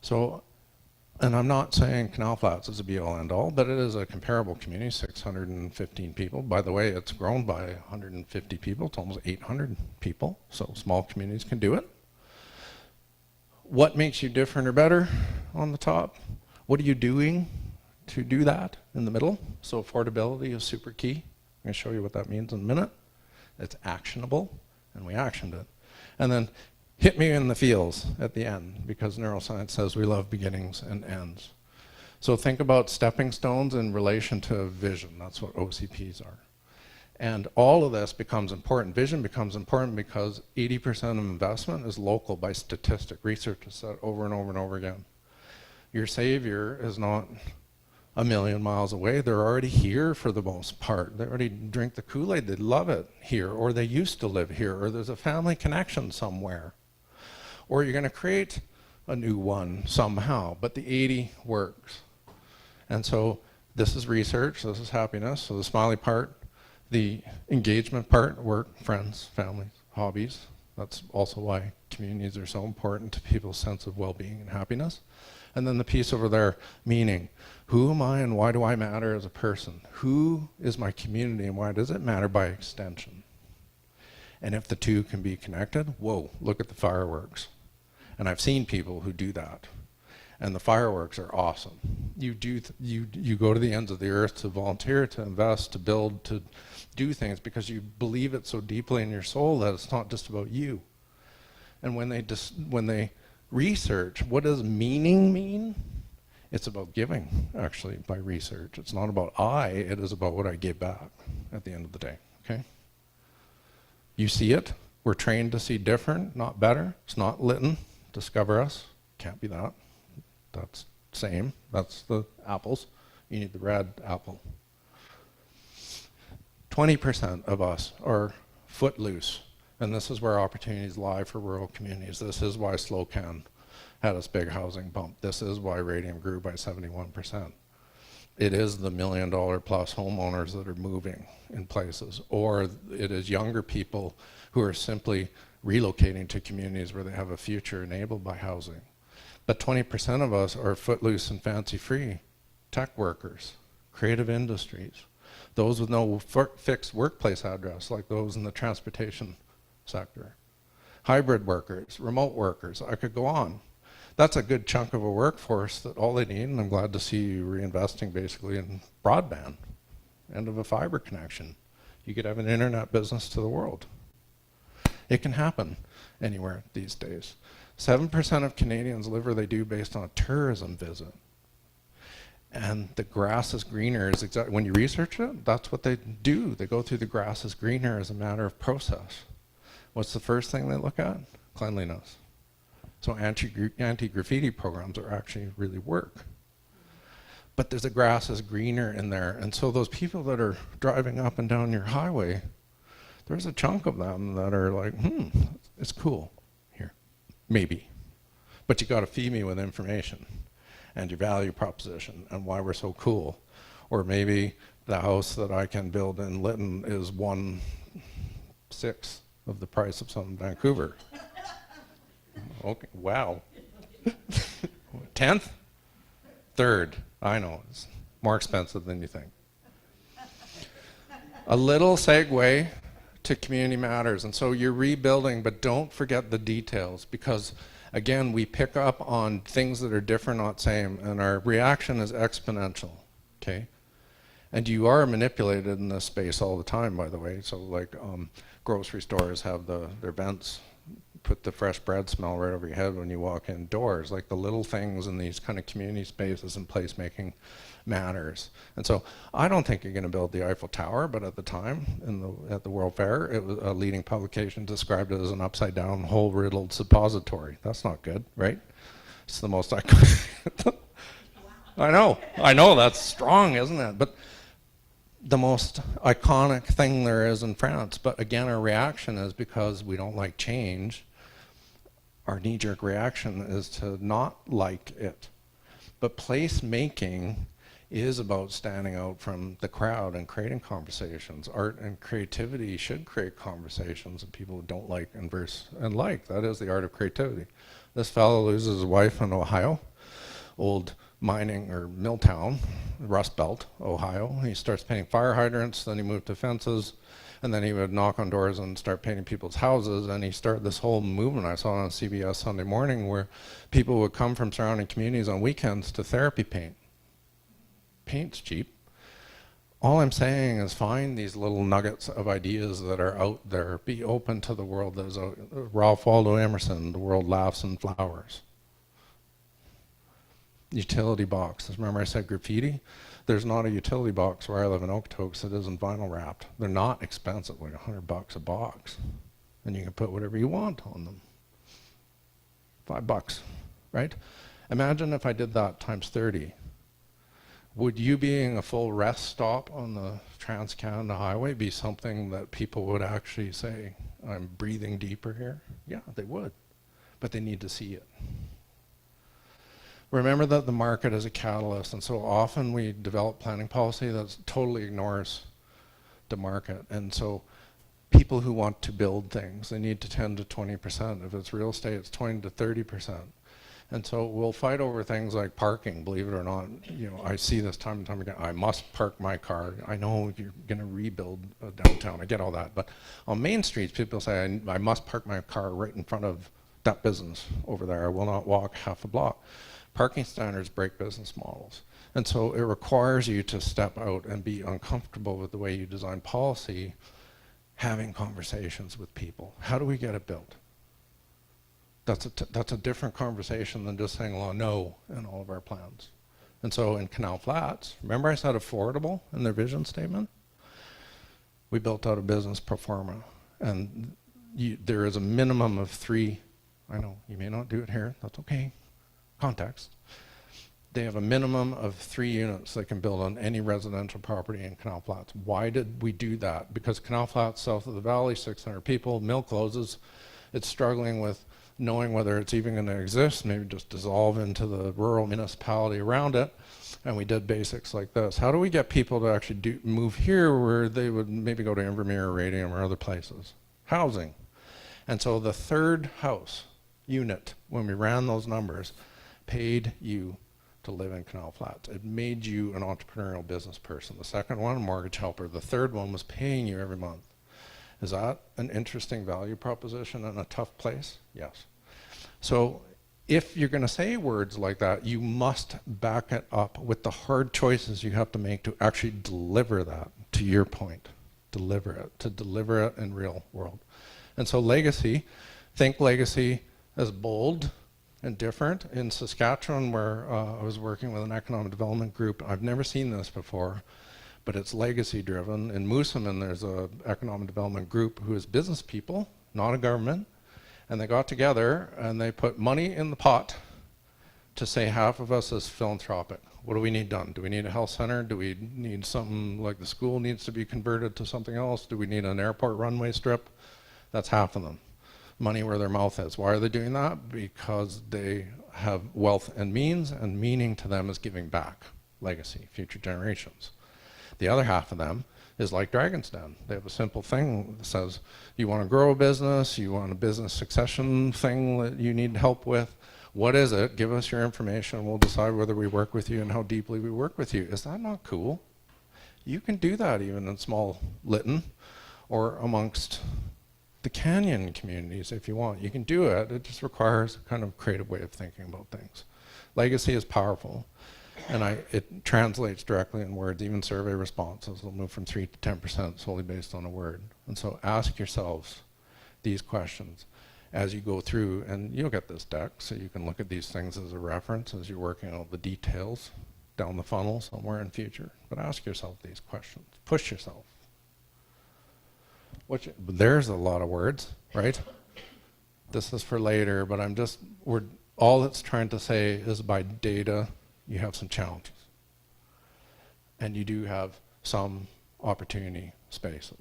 So, and I'm not saying Canal Flats is a be-all end-all, but it is a comparable community, 615 people. By the way, it's grown by 150 people. It's almost 800 people, so small communities can do it. What makes you different or better on the top? What are you doing to do that in the middle? So affordability is super key. I'm going to show you what that means in a minute. It's actionable, and we actioned it. And then hit me in the feels at the end, because neuroscience says we love beginnings and ends. So think about stepping stones in relation to vision. That's what OCPs are. And all of this becomes important. Vision becomes important because 80% of investment is local by statistic. Research has said over and over and over again. Your savior is not a million miles away. They're already here for the most part. They already drink the Kool-Aid. They love it here, or they used to live here, or there's a family connection somewhere. Or you're going to create a new one somehow, but the 80 works. And so this is research, this is happiness. So the smiley part, the engagement part, work, friends, families, hobbies. That's also why communities are so important to people's sense of well-being and happiness. And then the piece over there, meaning. Who am I and why do I matter as a person? Who is my community and why does it matter by extension? And if the two can be connected, whoa, look at the fireworks. And I've seen people who do that. And the fireworks are awesome. You go to the ends of the earth to volunteer, to invest, to build, to do things because you believe it so deeply in your soul that it's not just about you. And when they research, what does meaning mean? It's about giving, actually, by research. It's not about it is about what I give back at the end of the day, okay? You see it. We're trained to see different, not better. It's not Lytton. Discover us. Can't be that. That's same. That's the apples. You need the red apple. 20% of us are footloose, and this is where opportunities lie for rural communities. This is why Slocan had its big housing bump. This is why Radium grew by 71%. It is the $1 million plus homeowners that are moving in places, or it is younger people who are simply relocating to communities where they have a future enabled by housing. But 20% of us are footloose and fancy-free, tech workers, creative industries, those with no fixed workplace address, like those in the transportation sector, hybrid workers, remote workers, I could go on. That's a good chunk of a workforce that all they need, and I'm glad to see you reinvesting basically in broadband, end of a fiber connection. You could have an internet business to the world. It can happen anywhere these days. 7% of Canadians live where they do based on a tourism visit. And the grass is greener is exactly, when you research it, that's what they do. They go through the grass is greener as a matter of process. What's the first thing they look at? Cleanliness. So anti-graffiti programs are actually really work. But there's the grass is greener in there. And so those people that are driving up and down your highway, there's a chunk of them that are like, it's cool here, maybe. But you got to feed me with information and your value proposition and why we're so cool. Or maybe the house that I can build in Lytton is 1/6 of the price of some in Vancouver. Okay, wow. 10th? 3rd. I know, it's more expensive than you think. A little segue to community matters. And so you're rebuilding, but don't forget the details, because again, we pick up on things that are different, not same, and our reaction is exponential, okay? And you are manipulated in this space all the time, by the way. So like grocery stores have their vents, put the fresh bread smell right over your head when you walk indoors. Like the little things in these kind of community spaces and placemaking matters. And so I don't think you're going to build the Eiffel Tower, but at the time, at the World Fair, it was a leading publication described it as an upside down, hole riddled suppository. That's not good, right? It's the most iconic. I know, that's strong, isn't it? But the most iconic thing there is in France. But again, our reaction is because we don't like change. Our knee-jerk reaction is to not like it. But placemaking is about standing out from the crowd and creating conversations. Art and creativity should create conversations that people don't like and like. That is the art of creativity. This fellow loses his wife in Ohio, old mining or mill town, Rust Belt, Ohio. He starts painting fire hydrants, then he moved to fences, and then he would knock on doors and start painting people's houses, and he started this whole movement I saw on CBS Sunday Morning where people would come from surrounding communities on weekends to therapy paint. Paint's cheap. All I'm saying is find these little nuggets of ideas that are out there. Be open to the world. There's a Ralph Waldo Emerson, the world laughs in flowers. Utility boxes. Remember I said graffiti? There's not a utility box where I live in Okotoks that isn't vinyl wrapped. They're not expensive, like $100 a box. And you can put whatever you want on them. $5, right? Imagine if I did that times 30. Would you being a full rest stop on the Trans-Canada Highway be something that people would actually say, I'm breathing deeper here? Yeah, they would, but they need to see it. Remember that the market is a catalyst, and so often we develop planning policy that totally ignores the market. And so people who want to build things, they need to 10 to 20%. If it's real estate, it's 20 to 30%. And so we'll fight over things like parking, believe it or not. You know, I see this time and time again. I must park my car. I know you're going to rebuild downtown. I get all that. But on main streets, people say, I must park my car right in front of that business over there. I will not walk half a block. Parking standards break business models. And so it requires you to step out and be uncomfortable with the way you design policy, having conversations with people. How do we get it built? That's a different conversation than just saying, well, no, in all of our plans. And so in Canal Flats, remember I said affordable in their vision statement? We built out a business pro forma. And there is a minimum of 3, I know, you may not do it here, that's okay, context. They have a minimum of 3 units they can build on any residential property in Canal Flats. Why did we do that? Because Canal Flats, south of the valley, 600 people, mill closes, it's struggling with knowing whether it's even going to exist, maybe just dissolve into the rural municipality around it. And we did basics like this. How do we get people to actually move here where they would maybe go to Invermere or Radium or other places? Housing. And so the third house unit, when we ran those numbers, paid you to live in Canal Flats. It made you an entrepreneurial business person. The second one, a mortgage helper. The third one was paying you every month. Is that an interesting value proposition in a tough place? Yes. So if you're going to say words like that, you must back it up with the hard choices you have to make to actually deliver that, to your point. Deliver it, to deliver it in real world. And so legacy, think legacy as bold and different. In Saskatchewan, where I was working with an economic development group, I've never seen this before, but it's legacy driven. In Moosomin, there's an economic development group who is business people, not a government, And they got together and they put money in the pot to say half of us is philanthropic. What do we need done? Do we need a health center? Do we need something like the school needs to be converted to something else? Do we need an airport runway strip? That's half of them. Money where their mouth is. Why are they doing that? Because they have wealth and means, and meaning to them is giving back, legacy, future generations. The other half of them is like Dragon's Den. They have a simple thing that says, you want to grow a business, you want a business succession thing that you need help with. What is it? Give us your information. We'll decide whether we work with you and how deeply we work with you. Is that not cool? You can do that even in small Lytton or amongst the Canyon communities if you want. You can do it. It just requires a kind of creative way of thinking about things. Legacy is powerful. And it translates directly in words. Even survey responses will move from 3 to 10% solely based on a word. And so ask yourselves these questions as you go through, and you'll get this deck, so you can look at these things as a reference as you're working out the details down the funnel somewhere in future. But ask yourself these questions. Push yourself. There's a lot of words, right? This is for later, but all it's trying to say is by data, you have some challenges. And you do have some opportunity spaces.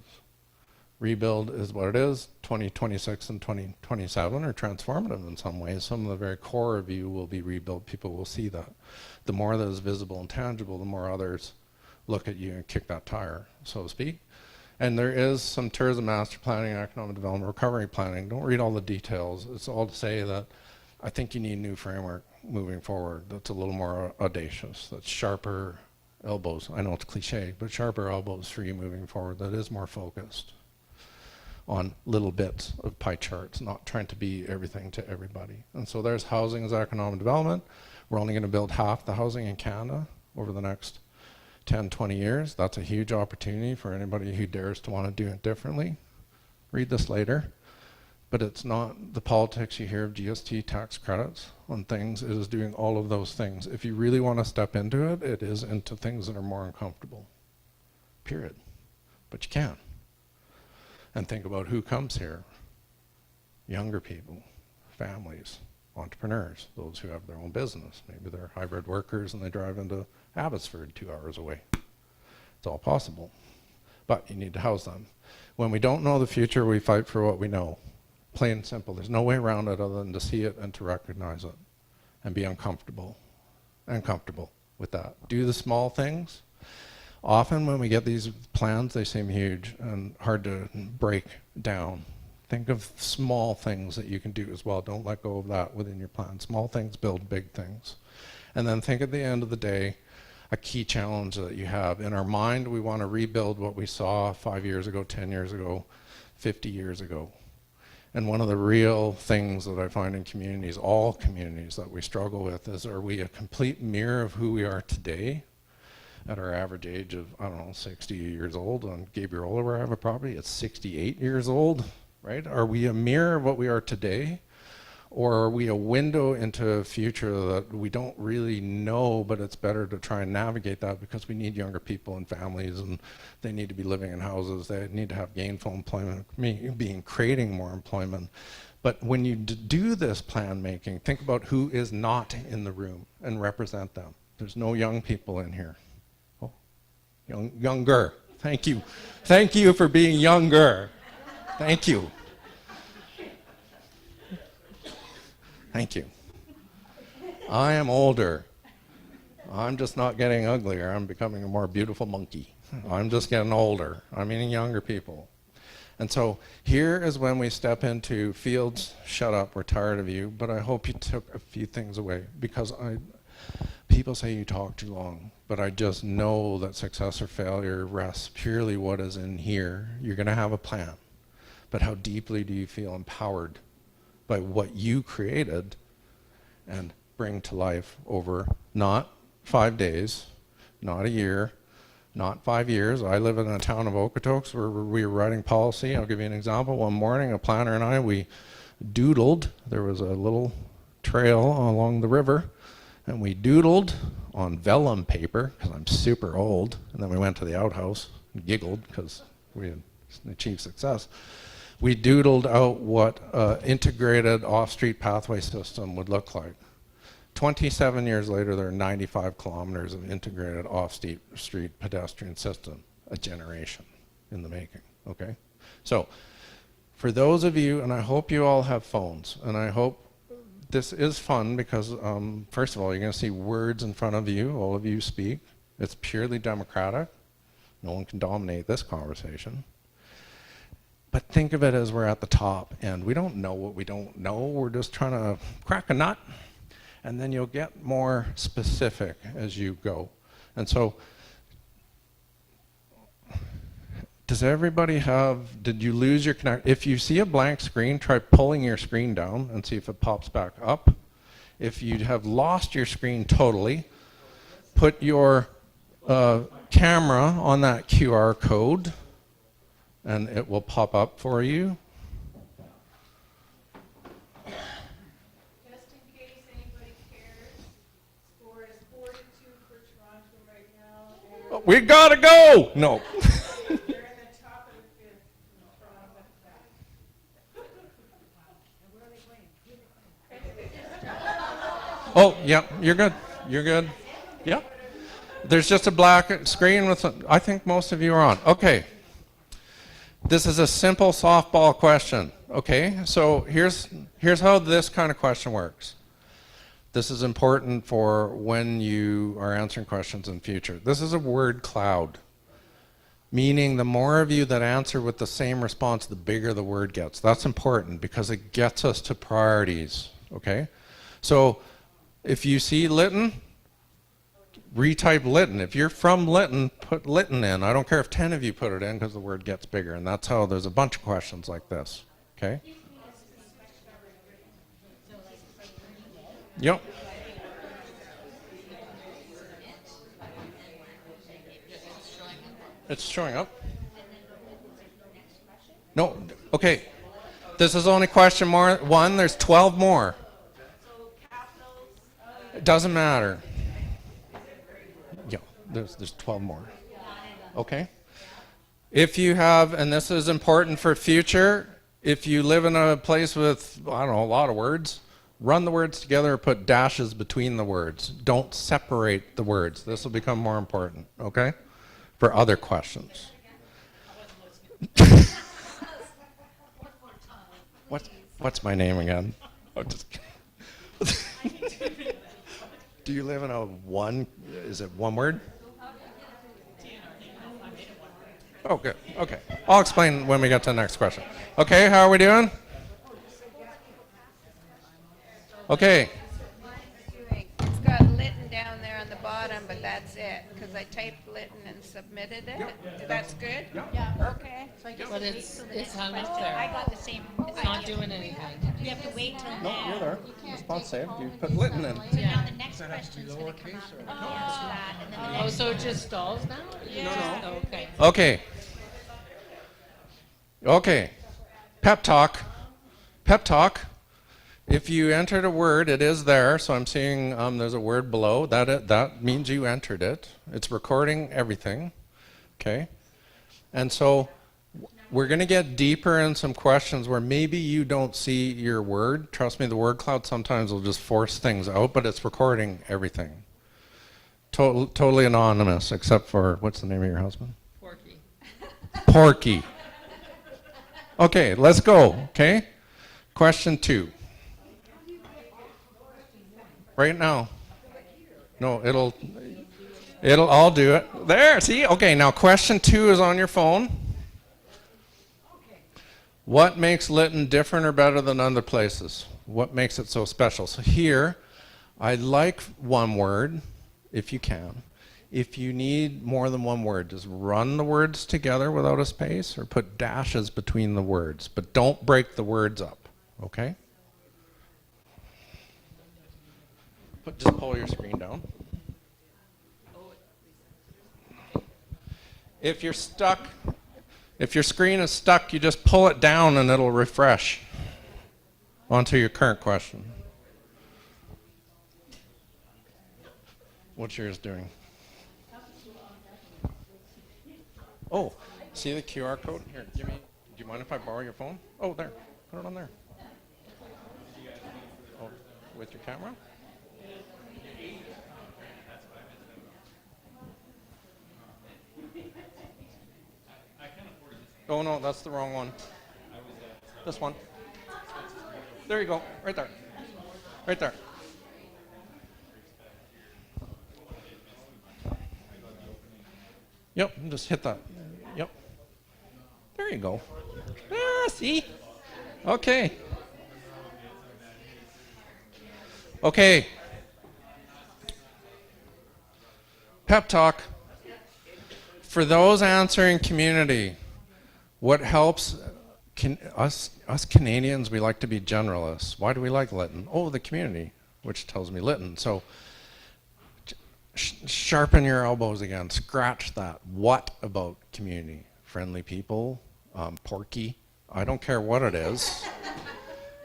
Rebuild is what it is. 2026 and 2027 are transformative in some ways. Some of the very core of you will be rebuilt. People will see that. The more that is visible and tangible, the more others look at you and kick that tire, so to speak. And there is some tourism master planning, economic development, recovery planning. Don't read all the details. It's all to say that I think you need a new framework moving forward that's a little more audacious, that's sharper elbows. I know it's cliche, but sharper elbows for you moving forward, that is more focused on little bits of pie charts, not trying to be everything to everybody. And so there's housing as economic development. We're only going to build half the housing in Canada over the next 10, 20 years. That's a huge opportunity for anybody who dares to want to do it differently. Read this later. But it's not the politics you hear of GST tax credits on things. It is doing all of those things. If you really want to step into it, it is into things that are more uncomfortable. Period. But you can. And think about who comes here. Younger people, families, entrepreneurs, those who have their own business. Maybe they're hybrid workers and they drive into Abbotsford 2 hours away. It's all possible. But you need to house them. When we don't know the future, we fight for what we know. Plain and simple. There's no way around it other than to see it and to recognize it and be uncomfortable with that. Do the small things. Often when we get these plans, they seem huge and hard to break down. Think of small things that you can do as well. Don't let go of that within your plan. Small things build big things. And then think at the end of the day, a key challenge that you have. In our mind, we want to rebuild what we saw 5 years ago, 10 years ago, 50 years ago. And one of the real things that I find in communities, all communities that we struggle with, is are we a complete mirror of who we are today at our average age of, 60 years old? On Gabriola, where I have a property, it's 68 years old, right? Are we a mirror of what we are today? Or are we a window into a future that we don't really know, but it's better to try and navigate that because we need younger people and families, and they need to be living in houses, they need to have gainful employment, creating more employment. But when you do this plan making, think about who is not in the room and represent them. There's no young people in here. Oh, younger. Thank you. Thank you for being younger. Thank you. Thank you. I am older. I'm just not getting uglier. I'm becoming a more beautiful monkey. I'm just getting older. I'm meaning younger people. And so here is when we step into Fields, shut up, we're tired of you, but I hope you took a few things away, because people say you talk too long, but I just know that success or failure rests purely what is in here. You're going to have a plan, but how deeply do you feel empowered by what you created and bring to life over not 5 days, not a year, not 5 years. I live in a town of Okotoks where we were writing policy. I'll give you an example. One morning, a planner and I, we doodled. There was a little trail along the river, and we doodled on vellum paper, because I'm super old, and then we went to the outhouse and giggled because we had achieved success. we doodled out what integrated off-street pathway system would look like. 27 years later, there are 95 kilometers of integrated off-street pedestrian system, a generation in the making, okay? So, for those of you, and I hope you all have phones, and I hope this is fun because, first of all, you're going to see words in front of you, all of you speak. It's purely democratic. No one can dominate this conversation. But think of it as we're at the top, and we don't know what we don't know. We're just trying to crack a nut, and then you'll get more specific as you go. And so, does everybody have, did you lose your connect? If you see a blank screen, try pulling your screen down and see if it pops back up. If you have lost your screen totally, put your camera on that QR code and it will pop up for you. Just in case anybody cares, score is 4-2 for Toronto right now. And We gotta go! No. they're in the top of the fifth. Toronto at the back. Oh, yeah, you're good. You're good. Yeah. There's just a black screen with, I think most of you are on. Okay. This is a simple softball question. Okay, so here's how this kind of question works. This is important for when you are answering questions in future. This is a word cloud, meaning the more of you that answer with the same response, the bigger the word gets. That's important because it gets us to priorities, okay? So if you see Lytton, retype Lytton. If you're from Lytton, put Lytton in. I don't care if 10 of you put it in because the word gets bigger, and that's how there's a bunch of questions like this, okay? Yep. It's showing up. No, okay. This is only question one. There's 12 more. It doesn't matter. Yeah, there's 12 more. Okay. If you have, and this is important for future, if you live in a place with, I don't know, a lot of words, run the words together or put dashes between the words. Don't separate the words. This will become more important, okay? For other questions. What's my name again? Oh, just do you live in a is it one word? Oh, good. Okay. I'll explain when we get to the next question. Okay, how are we doing? Okay. It's got Lytton down there on the bottom, but that's it, because I typed Lytton and submitted it. That's good? Yeah. Okay. But it's hung up I there. got the same It's not idea. doing anything. You have to wait till No, now. you're there. Response saved. You put Lytton in. So now the next question's gonna come up, and then we answer that, and then the Oh, next. so it just stalls now? Yeah. No. Okay. Okay. Okay. Pep talk. Pep talk. If you entered a word, it is there. So I'm seeing there's a word below. That means you entered it. It's recording everything. Okay. And so we're going to get deeper in some questions where maybe you don't see your word. Trust me, the word cloud sometimes will just force things out, but it's recording everything. Totally anonymous, except for, what's the name of your husband? Porky. Porky. Okay, let's go, okay? Question 2. Right now. No, I'll do it. There, see? Okay, now question 2 is on your phone. What makes Lytton different or better than other places? What makes it so special? So here, I like one word, if you can. If you need more than one word, just run the words together without a space or put dashes between the words, but don't break the words up, okay? Just pull your screen down. If you're stuck, if your screen is stuck, you just pull it down and it'll refresh onto your current question. What's yours doing? Oh, see the QR code? Here, do you mind if I borrow your phone? Oh, there. Put it on there. Oh, with your camera? Oh, no, that's the wrong one. This one. There you go. Right there. Right there. Yep, just hit that. Yep. There you go. Ah, see? Okay. Okay. Pep talk. For those answering community, what helps us Canadians, we like to be generalists. Why do we like Lytton? Oh, the community, which tells me Lytton. So sharpen your elbows again. Scratch that. What about community? Friendly people? Porky? I don't care what it is.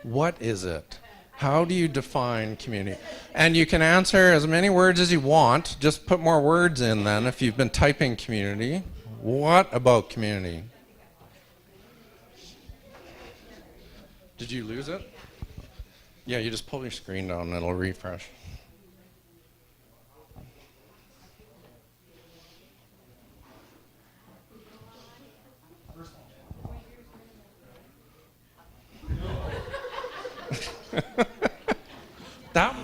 What is it? How do you define community? And you can answer as many words as you want. Just put more words in then if you've been typing community. What about community? Did you lose it? Yeah, you just pull your screen down and it'll refresh. That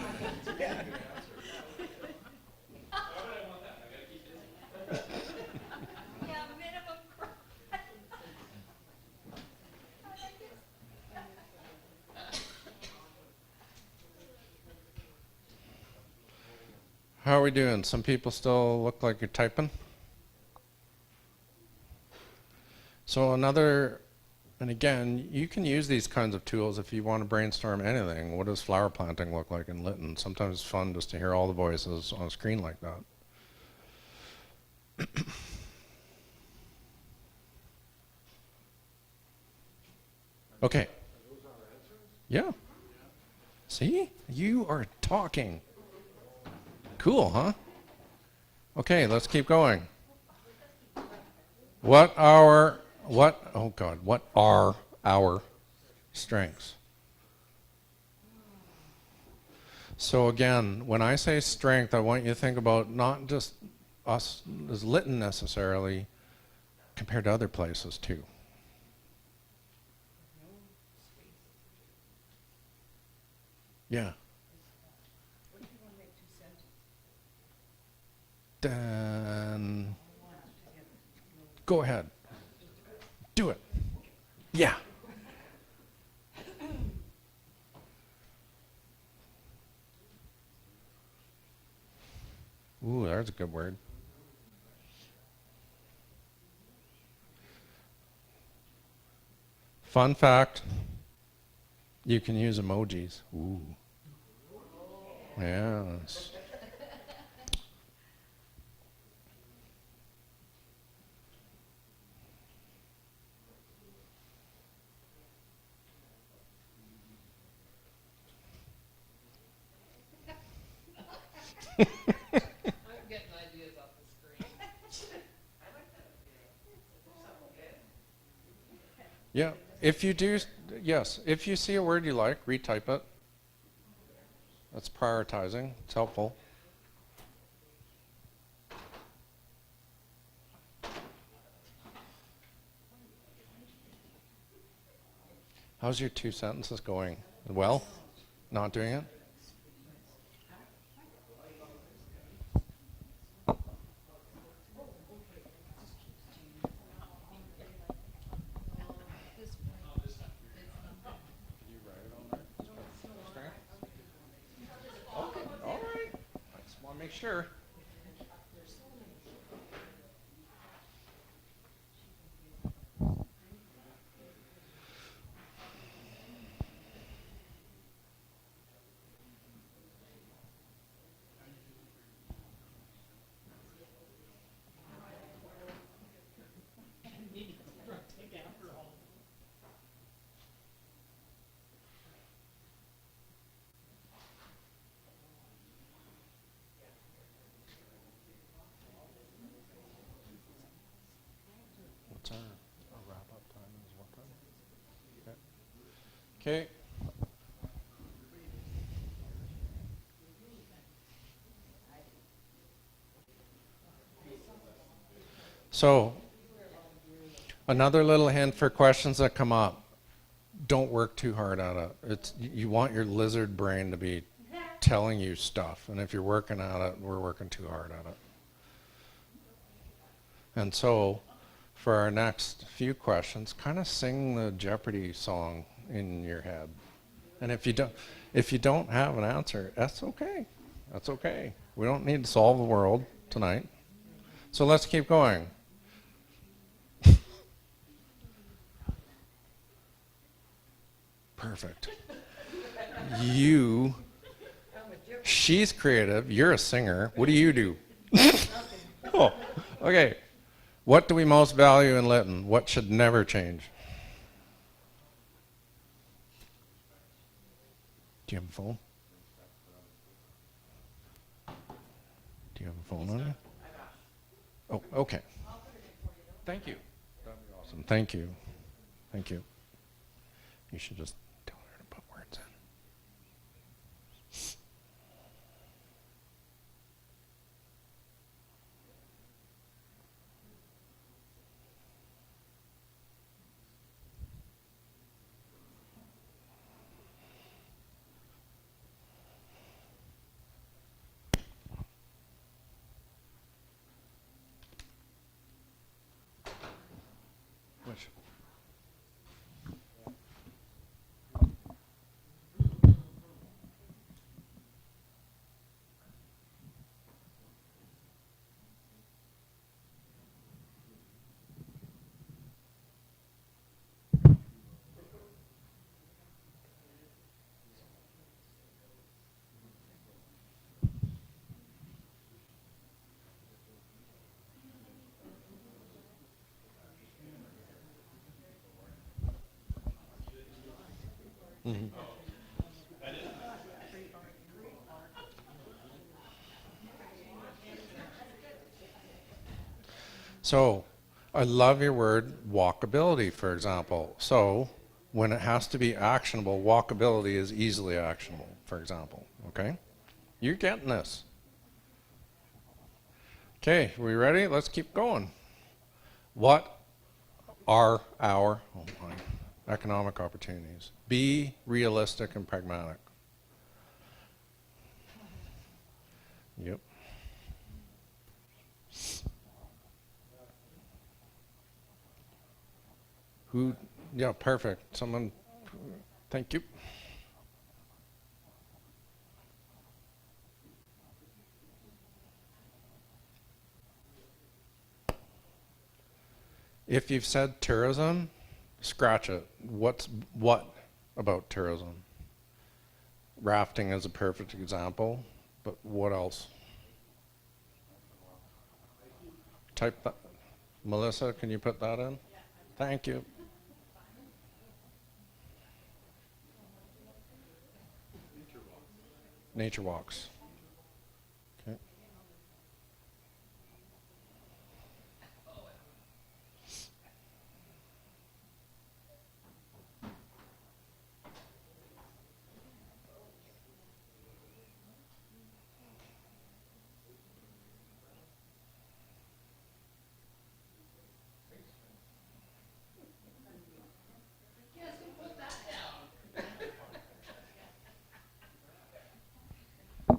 How are we doing? Some people still look like you're typing. So another, and again, you can use these kinds of tools if you want to brainstorm anything. What does flower planting look like in Lytton? Sometimes it's fun just to hear all the voices on a screen like that. Okay. Yeah. See? You are talking. Cool, huh? Okay, let's keep going. What are our strengths? So again, when I say strength, I want you to think about not just us as Lytton necessarily, compared to other places too. Yeah. Then go ahead. Do it. Yeah. Ooh, that's a good word. Fun fact, you can use emojis. Ooh. Yes. I'm getting ideas off the screen. Yeah, if you do, yes, if you see a word you like, retype it. That's prioritizing. It's helpful. How's your 2 sentences going? Well? Not doing it? Okay, all right. I just want to make sure. Okay. So, another little hint for questions that come up. Don't work too hard at it. You want your lizard brain to be telling you stuff, and if you're working at it, we're working too hard at it. And so, for our next few questions, kind of sing the Jeopardy song in your head. And if you don't have an answer, that's okay. That's okay. We don't need to solve the world tonight. So let's keep going. Perfect. She's creative, you're a singer. What do you do? Oh, okay. What do we most value in Lytton? What should never change? Do you have a phone? Do you have a phone on you? Oh, okay. Thank you. That'd be awesome. Thank you. Thank you. You should just tell her to put words in. Which? Mm-hmm. So, I love your word walkability, for example. So, when it has to be actionable, walkability is easily actionable, for example. Okay? You're getting this. Okay, we ready? Let's keep going. What are our economic opportunities? Be realistic and pragmatic. Yep. Who? Yeah, perfect. Someone. Thank you. If you've said tourism, scratch it. What about tourism? Rafting is a perfect example, but what else? Type that. Melissa, can you put that in? Thank you. Nature walks. Okay. Guess who put that down?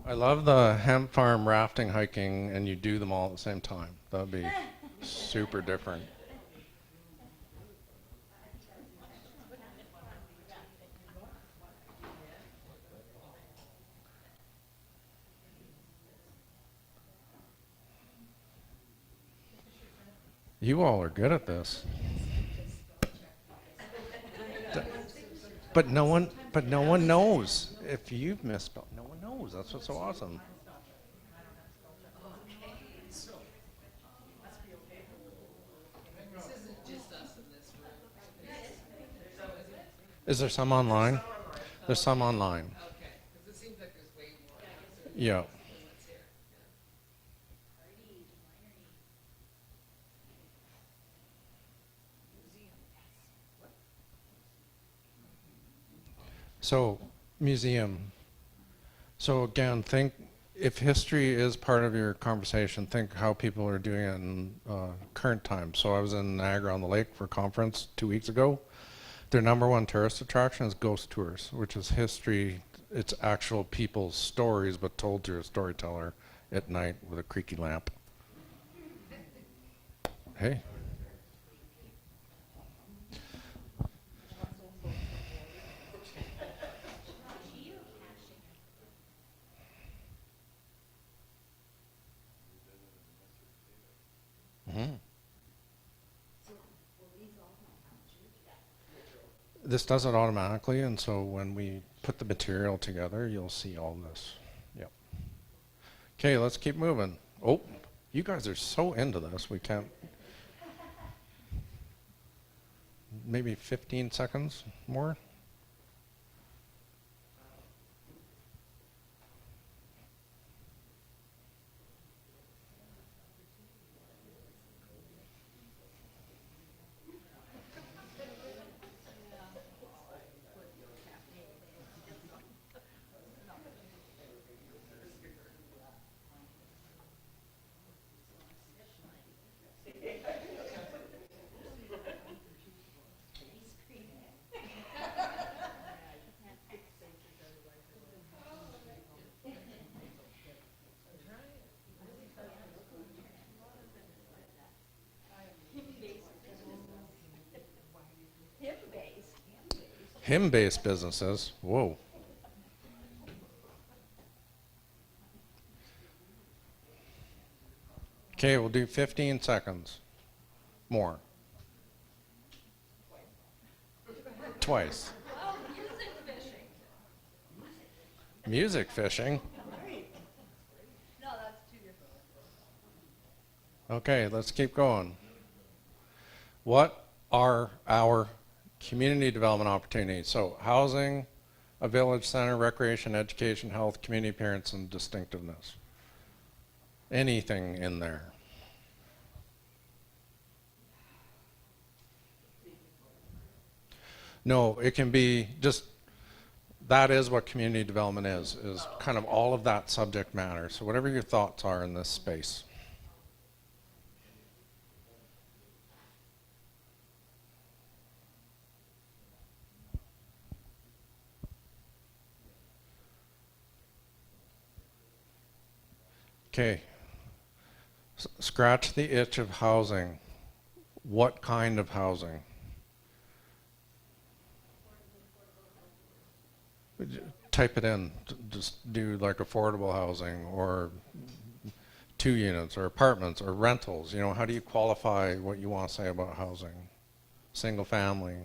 I love the hemp farm rafting, hiking, and you do them all at the same time. That'd be super different. You all are good at this. But no one knows. If you've misspelled, no one knows. That's what's so awesome. This isn't just us in this room. Is there some online? There's some online. Okay, because it seems like there's way more. Yeah. Let's hear. So, museum. So again, think if history is part of your conversation, think how people are doing it in current times. So I was in Niagara on the Lake for a conference 2 weeks ago. Their number one tourist attraction is ghost tours, which is history. It's actual people's stories, but told through a storyteller at night with a creaky lamp. Hey. Mhm. This does it automatically, and so when we put the material together, you'll see all this. Yep. Okay, let's keep moving. Oh, you guys are so into this, we can't. Maybe 15 seconds more? Him-based businesses. Whoa. Okay, we'll do 15 seconds more. Twice. Music fishing. Okay, let's keep going. What are our community development opportunities? So housing, a village center, recreation, education, health, community appearance, and distinctiveness. Anything in there. No, it can be just, that is what community development is kind of all of that subject matter. So whatever your thoughts are in this space. Okay. Scratch the itch of housing. What kind of housing? Type it in. Just do like affordable housing or 2 units or apartments or rentals. You know, how do you qualify what you want to say about housing? Single family.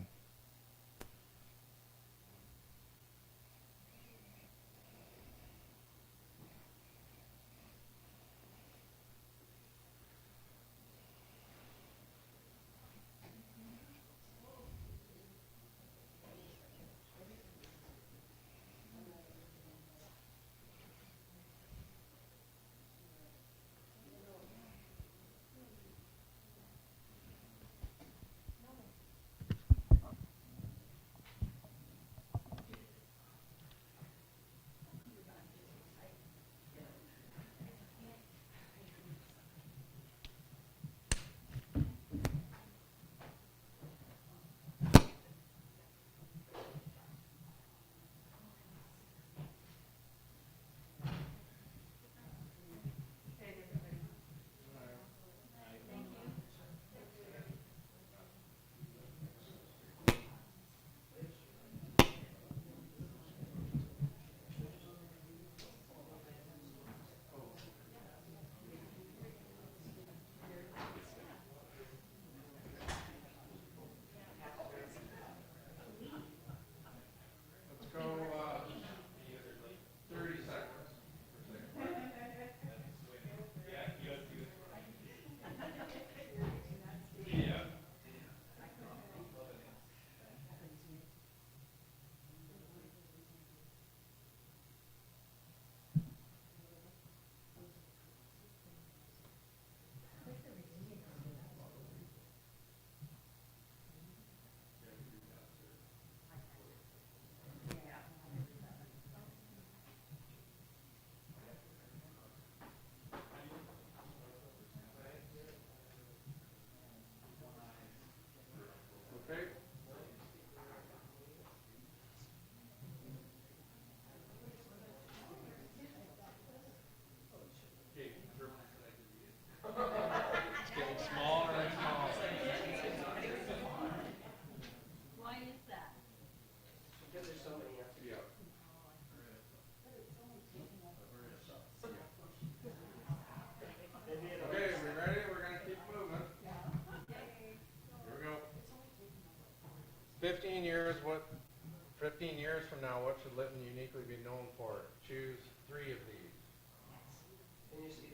Lytton uniquely be known for? Choose 3 of these.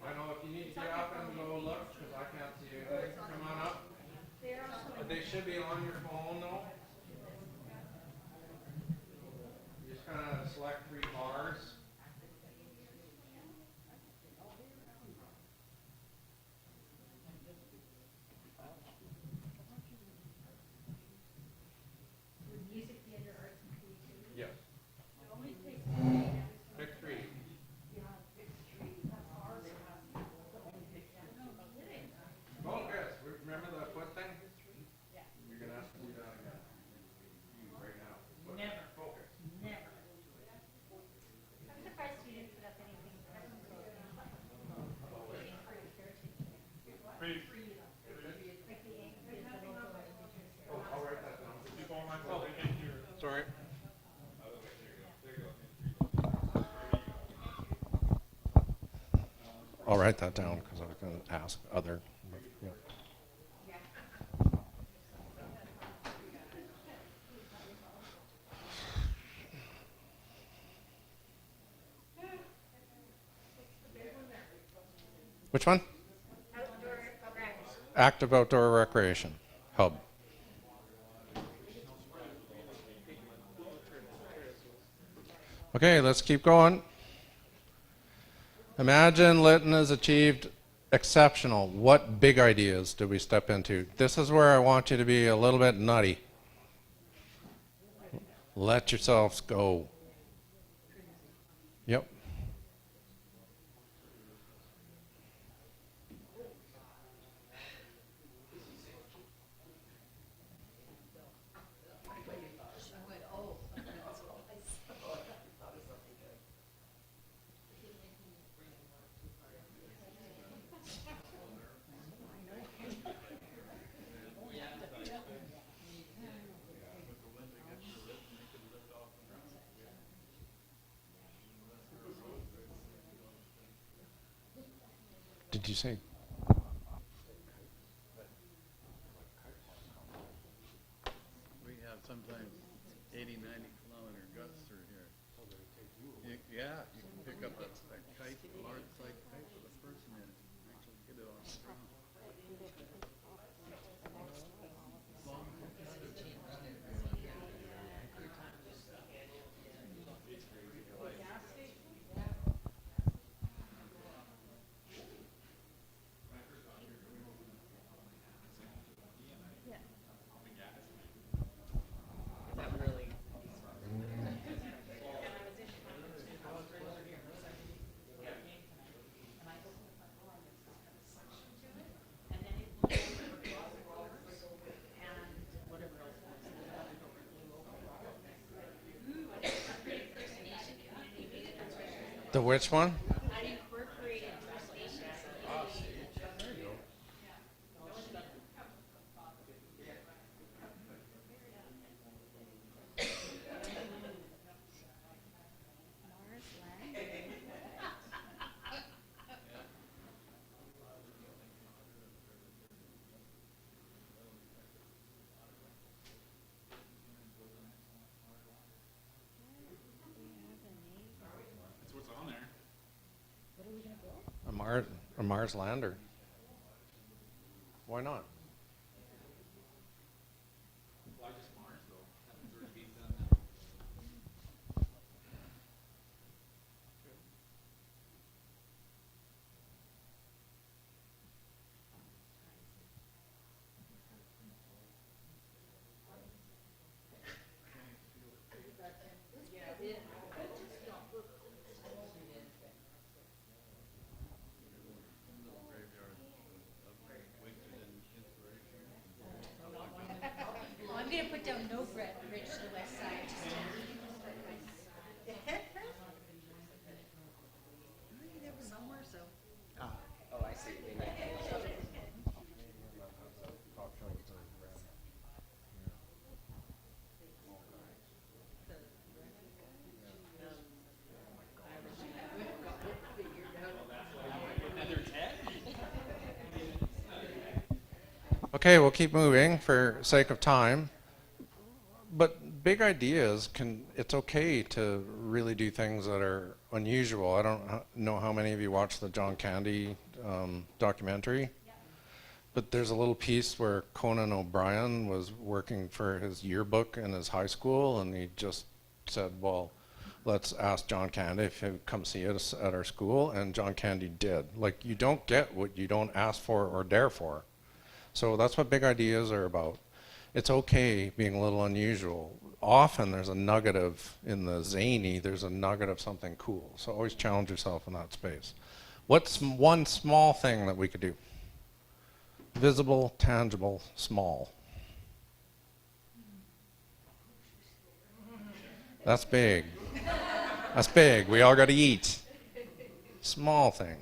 I know if you need to get up and go look, because I can't see anything, come on up. They should be on your phone though. You just kind of select 3 bars. Yes. Pick 3. Oh, Chris, remember the foot thing? You're gonna have to do that again. Right now. Never. Focus. I'm surprised you didn't put up anything Oh, I'll write that down. Sorry. I'll write that down because I was going to ask other. Yeah. Which one? outdoor programs. Active outdoor recreation hub. Okay, let's keep going. Imagine Lytton has achieved exceptional. What big ideas do we step into? This is where I want you to be a little bit nutty. Let yourselves go. Yep. Did you say? We have sometimes 80, 90 kilometer gusts through here. Yeah, you can pick up a kite, a large size kite with a person in it, actually get it on the ground. The which one? That's what's on there. A Mars lander. Why not? Why just Mars though? Haven't already been done now. Well, I'm gonna put down no bridge to the west side. Somewhere, so. Okay, we'll keep moving for sake of time. But big ideas it's okay to really do things that are unusual. I don't know how many of you watched the John Candy documentary, but there's a little piece where Conan O'Brien was working for his yearbook in his high school, and he just said, well, let's ask John Candy if he'd come see us at our school, and John Candy did. Like, you don't get what you don't ask for or dare for. So that's what big ideas are about. It's okay being a little unusual. Often there's a nugget of, in the zany, there's a nugget of something cool. So always challenge yourself in that space. What's one small thing that we could do? Visible, tangible, small. That's big. That's big. We all got to eat. Small thing.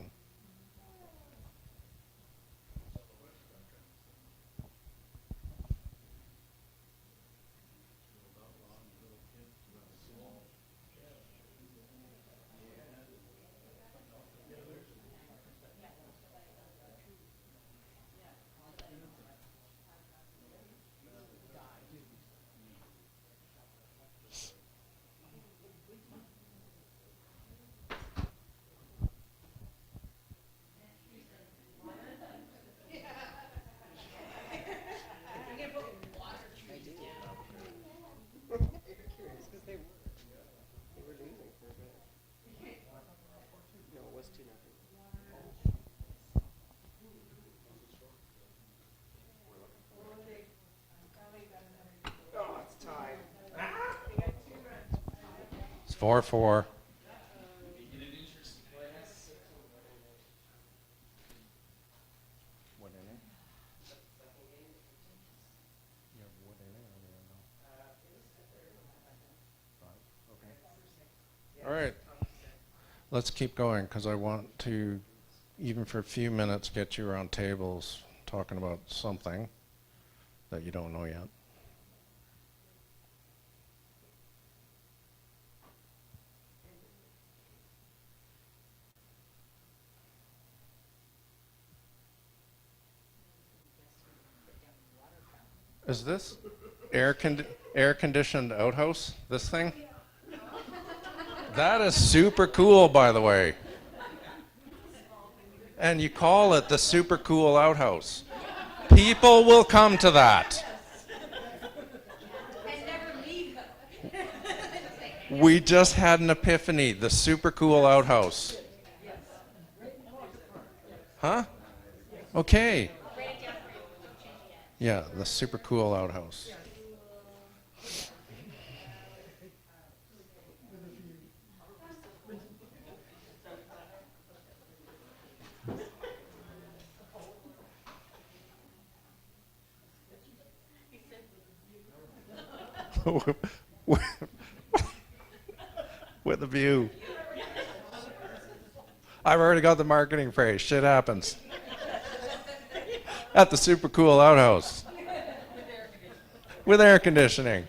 It's 4-4. What inning? Yeah, what inning are we in now? 5. Okay. All right. Let's keep going, because I want to, even for a few minutes, get you around tables talking about something that you don't know yet. Is this air-conditioned outhouse, this thing? That is super cool, by the way. And you call it the super cool outhouse. People will come to that. And never leave. We just had an epiphany, the super cool outhouse. Huh? Okay. Yeah, the super cool outhouse. With a view. I've already got the marketing phrase. Shit happens. At the super cool outhouse. With air conditioning.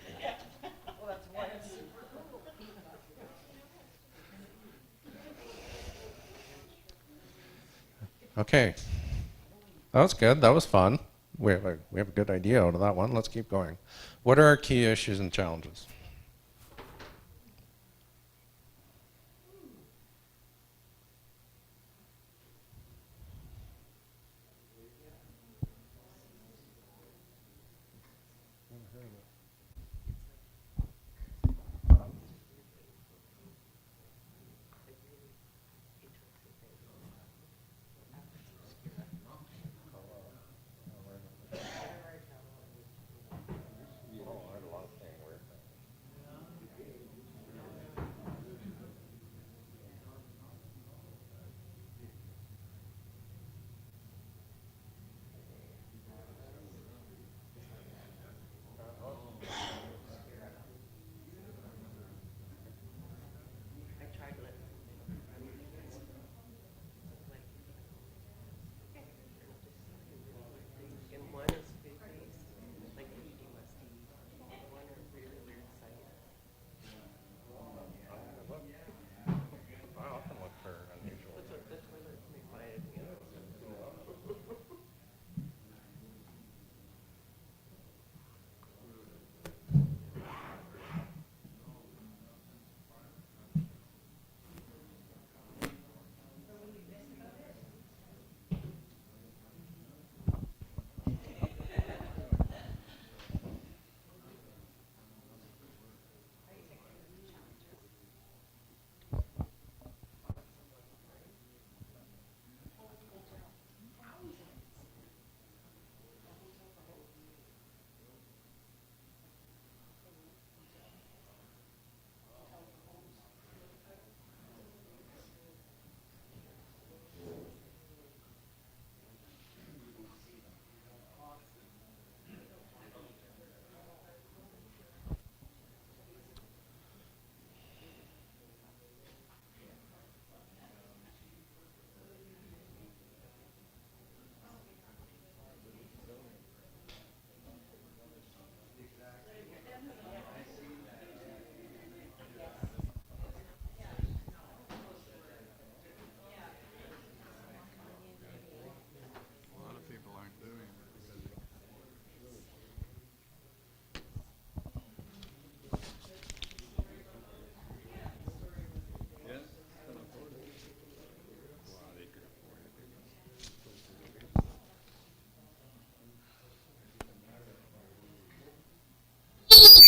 Okay. That was good. That was fun. We have a good idea out of that one. Let's keep going. What are our key issues and challenges?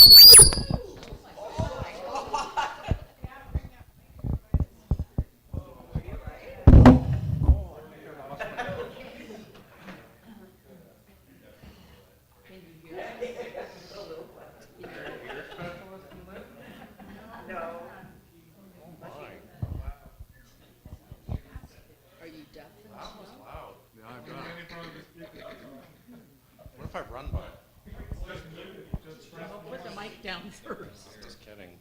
Are you deaf? Yeah, I've got it. What if I run by? Put the mic down first. Just kidding.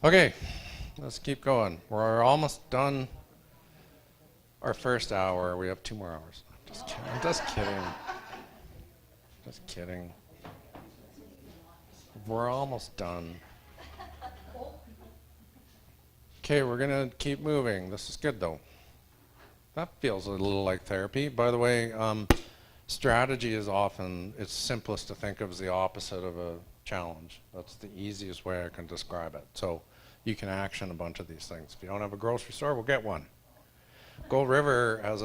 Okay, let's keep going. We're almost done our first hour. We have 2 more hours. I'm just kidding. Just kidding. We're almost done. Okay, we're gonna keep moving. This is good though. That feels a little like therapy. By the way, strategy is often, it's simplest to think of as the opposite of a challenge. That's the easiest way I can describe it. So you can action a bunch of these things. If you don't have a grocery store, we'll get one. Gold River has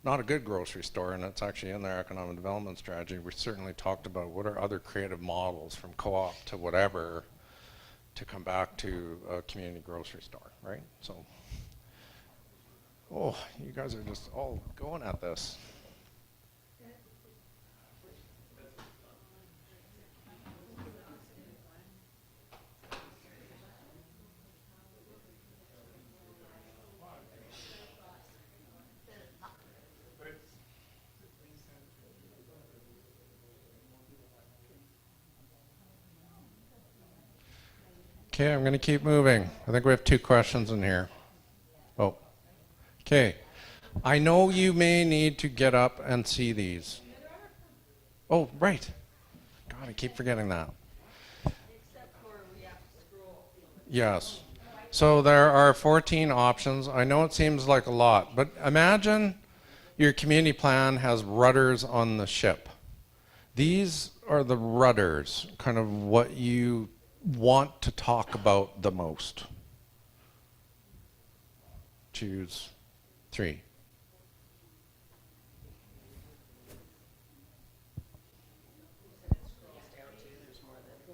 not a good grocery store, and it's actually in their economic development strategy. We certainly talked about what are other creative models from co-op to whatever to come back to a community grocery store, right? So, oh, you guys are just all going at this. Okay, I'm going to keep moving. I think we have 2 questions in here. Oh, okay. I know you may need to get up and see these. Oh, right. God, I keep forgetting that. Yes. So there are 14 options. I know it seems like a lot, but imagine your community plan has rudders on the ship. These are the rudders, kind of what you want to talk about the most. Choose 3.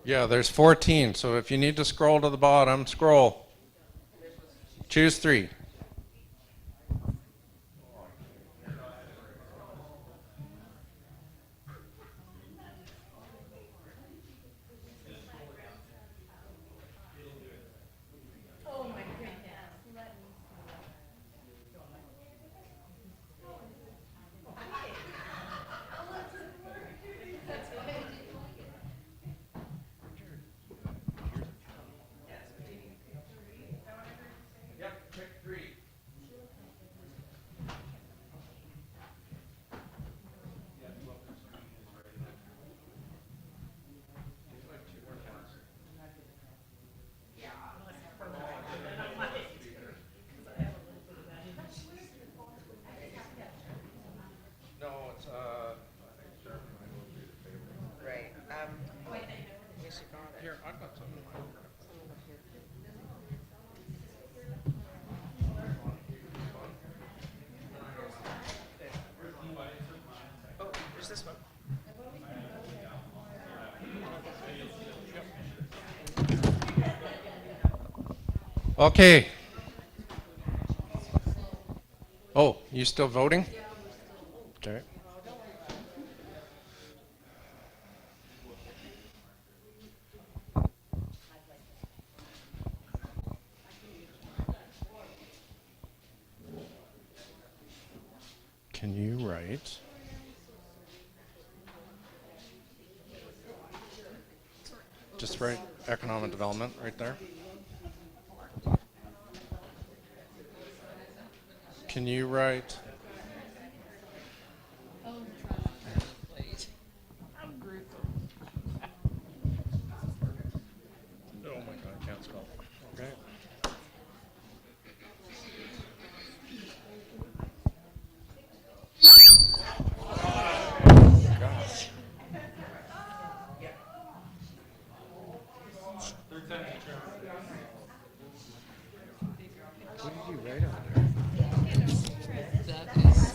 Yeah, there's 14, so if you need to scroll to the bottom, scroll. Choose 3. Oh my goodness. Yep, pick 3. No, it's I think Sharon might be the favorite. Right. We should go on it. Here, I've got some in my Oh, there's this one. Okay. Oh, you still voting? Okay. Can you write? Just write economic development right there. Can you write? Oh my God, I can't spell. Okay. Gosh. What did you write on there? That is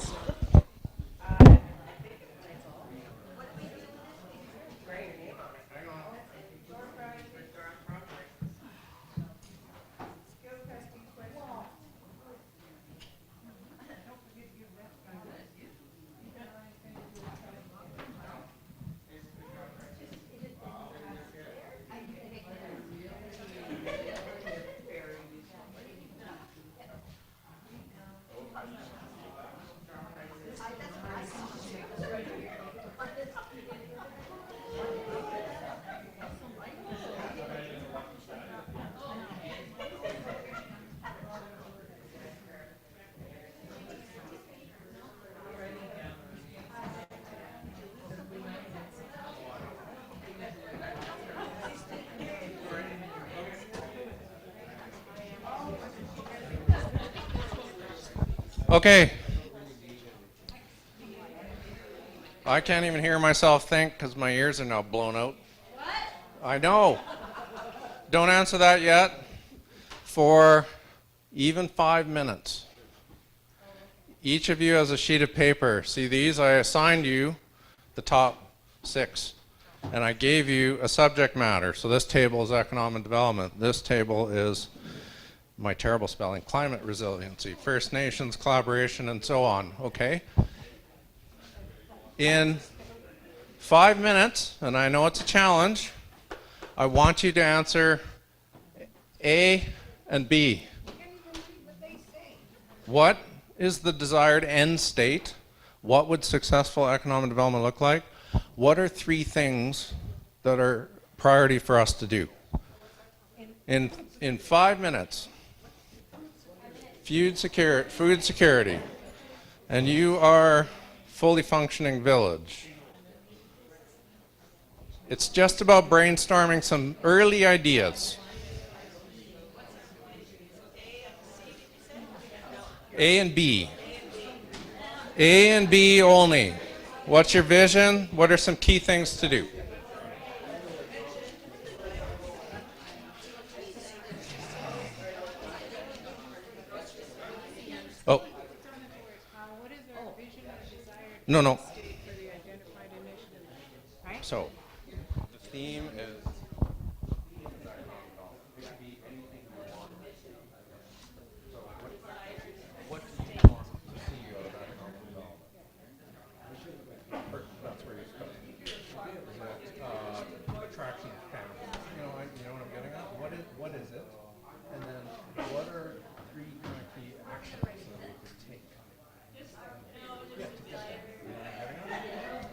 Okay. I can't even hear myself think because my ears are now blown out. What? I know. Don't answer that yet. For even 5 minutes. Each of you has a sheet of paper. See these? I assigned you the top 6. And I gave you a subject matter. So this table is economic development. This table is my terrible spelling, climate resiliency, First Nations collaboration, and so on. Okay? In 5 minutes, and I know it's a challenge, I want you to answer A and B. What is the desired end state? What would successful economic development look like? What are 3 things that are priority for us to do? In 5 minutes, food security, and you are fully functioning village. It's just about brainstorming some early ideas. A and B. A and B only. What's your vision? What are some key things to do? Oh. What is our vision or desired No. state for the identified initiative? So, the theme is what do you want to see out of economic development? That's where you start. Is it attraction of families? You know what I'm getting at? What is it? And then what are 3 kind of key actions that we could take? Yeah, to get there. You know what I'm getting at?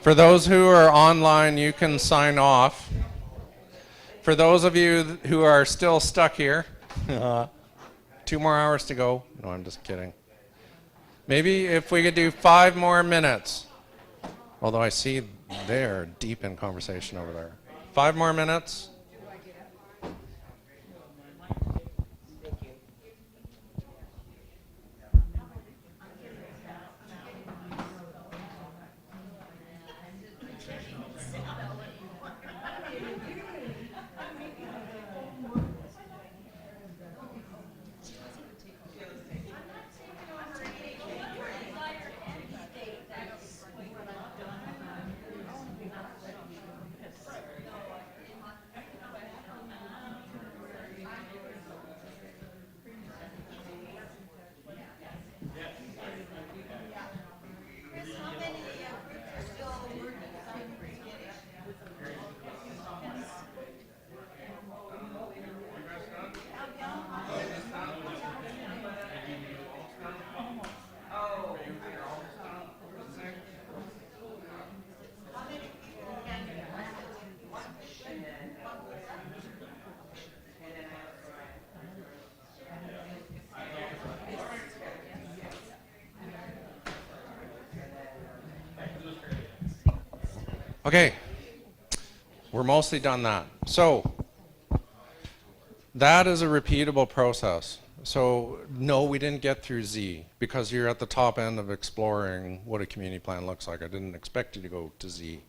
For those who are online, you can sign off. For those of you who are still stuck here, 2 more hours to go. No, I'm just kidding. Maybe if we could do 5 more minutes. Although I see they're deep in conversation over there. 5 more minutes. Okay, we're mostly done that. So that is a repeatable process. So no, we didn't get through Z because you're at the top end of exploring what a community plan looks like. I didn't expect you to go to Z.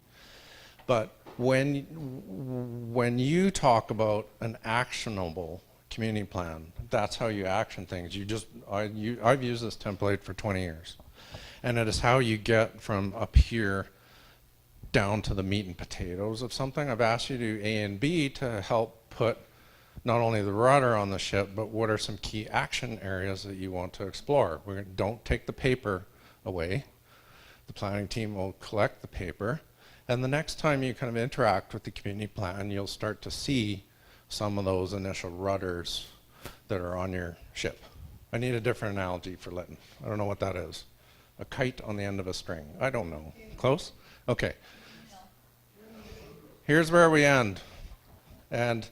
But when you talk about an actionable community plan, that's how you action things. I've used this template for 20 years. And it is how you get from up here down to the meat and potatoes of something. I've asked you to do A and B to help put not only the rudder on the ship, but what are some key action areas that you want to explore. Don't take the paper away. The planning team will collect the paper. And the next time you kind of interact with the community plan, you'll start to see some of those initial rudders that are on your ship. I need a different analogy for Lytton. I don't know what that is. A kite on the end of a string. I don't know. Close? Okay. Here's where we end. And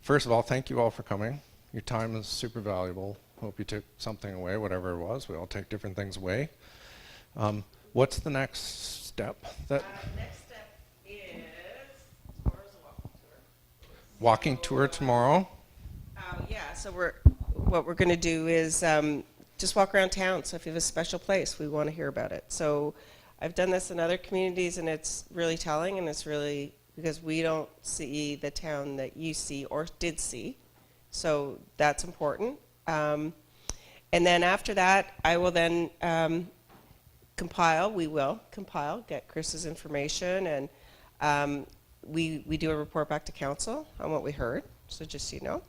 first of all, thank you all for coming. Your time is super valuable. Hope you took something away, whatever it was. We all take different things away. What's the next step? Next step is tomorrow's a walking tour. Walking tour tomorrow. Yeah, so what we're going to do is just walk around town. So if you have a special place, we want to hear about it. So I've done this in other communities, and it's really telling, and it's really because we don't see the town that you see or did see. So that's important. And then after that, I will then we will compile, get Chris's information, and we do a report back to council on what we heard, so just so you know.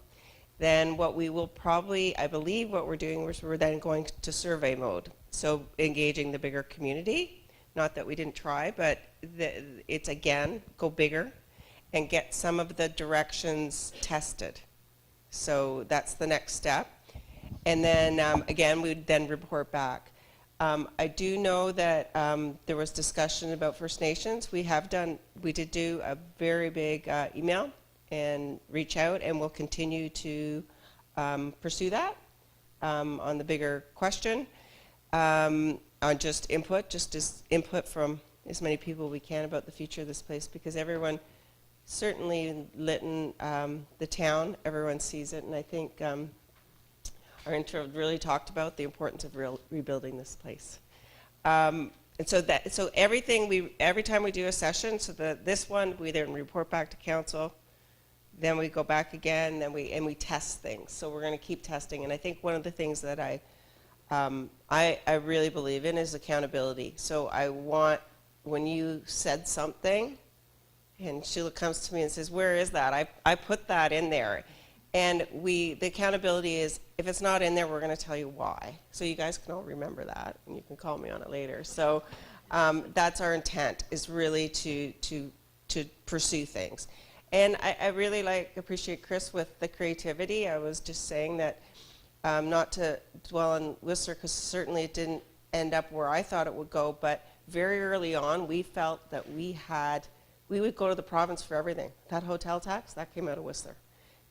Then what we will probably, I believe what we're doing is we're then going to survey mode, so engaging the bigger community. Not that we didn't try, but it's again, go bigger and get some of the directions tested. So that's the next step. And then again, we'd then report back. I do know that there was discussion about First Nations. We did do a very big email and reach out, and we'll continue to pursue that on the bigger question. On just as input from as many people we can about the future of this place, because everyone, certainly in Lytton, the town, everyone sees it, and I think our intro really talked about the importance of rebuilding this place. And so every time we do a session, so this one we then report back to council, then we go back again, then we test things. So we're going to keep testing, and I think one of the things that I really believe in is accountability. So I want, when you said something, and Sheila comes to me and says, "Where is that?" I put that in there. And the accountability is, if it's not in there, we're going to tell you why. So you guys can all remember that, and you can call me on it later. So that's our intent, is really to pursue things. And I really appreciate Chris with the creativity. I was just saying that, not to dwell on Whistler, because certainly it didn't end up where I thought it would go, but very early on, we felt that we would go to the province for everything. That hotel tax, that came out of Whistler.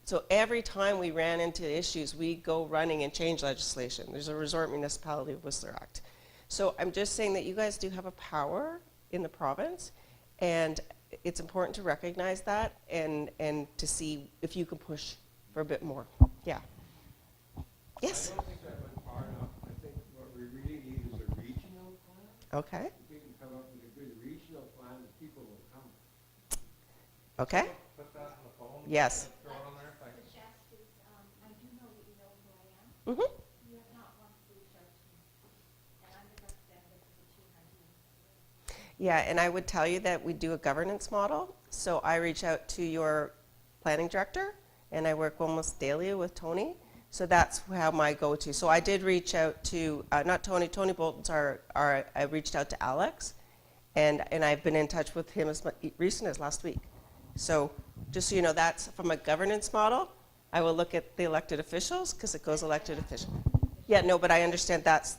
So every time we ran into issues, we go running and change legislation. There's a Resort Municipality of Whistler Act. So I'm just saying that you guys do have a power in the province, and it's important to recognize that and to see if you can push for a bit more. Yeah. Yes? I don't think that went far enough. I think what we really need is a regional plan. Okay. If we can come up with a good regional plan, the people will come. Okay. Put that on the phone. Yes. Throw it on there, thanks. Suggest is, I do know that you know who I am. Mm-hmm. You have not once reached out to me. And I'm the representative for the 200. Yeah, and I would tell you that we do a governance model. So I reach out to your planning director, and I work almost daily with Tony. So that's how my go-to. So I did reach out to, not Tony, Tony Bolton's I reached out to Alex, and I've been in touch with him as recent as last week. So just so you know, that's from a governance model. I will look at the elected officials, because it goes elected official. Yeah, no, but I understand that's,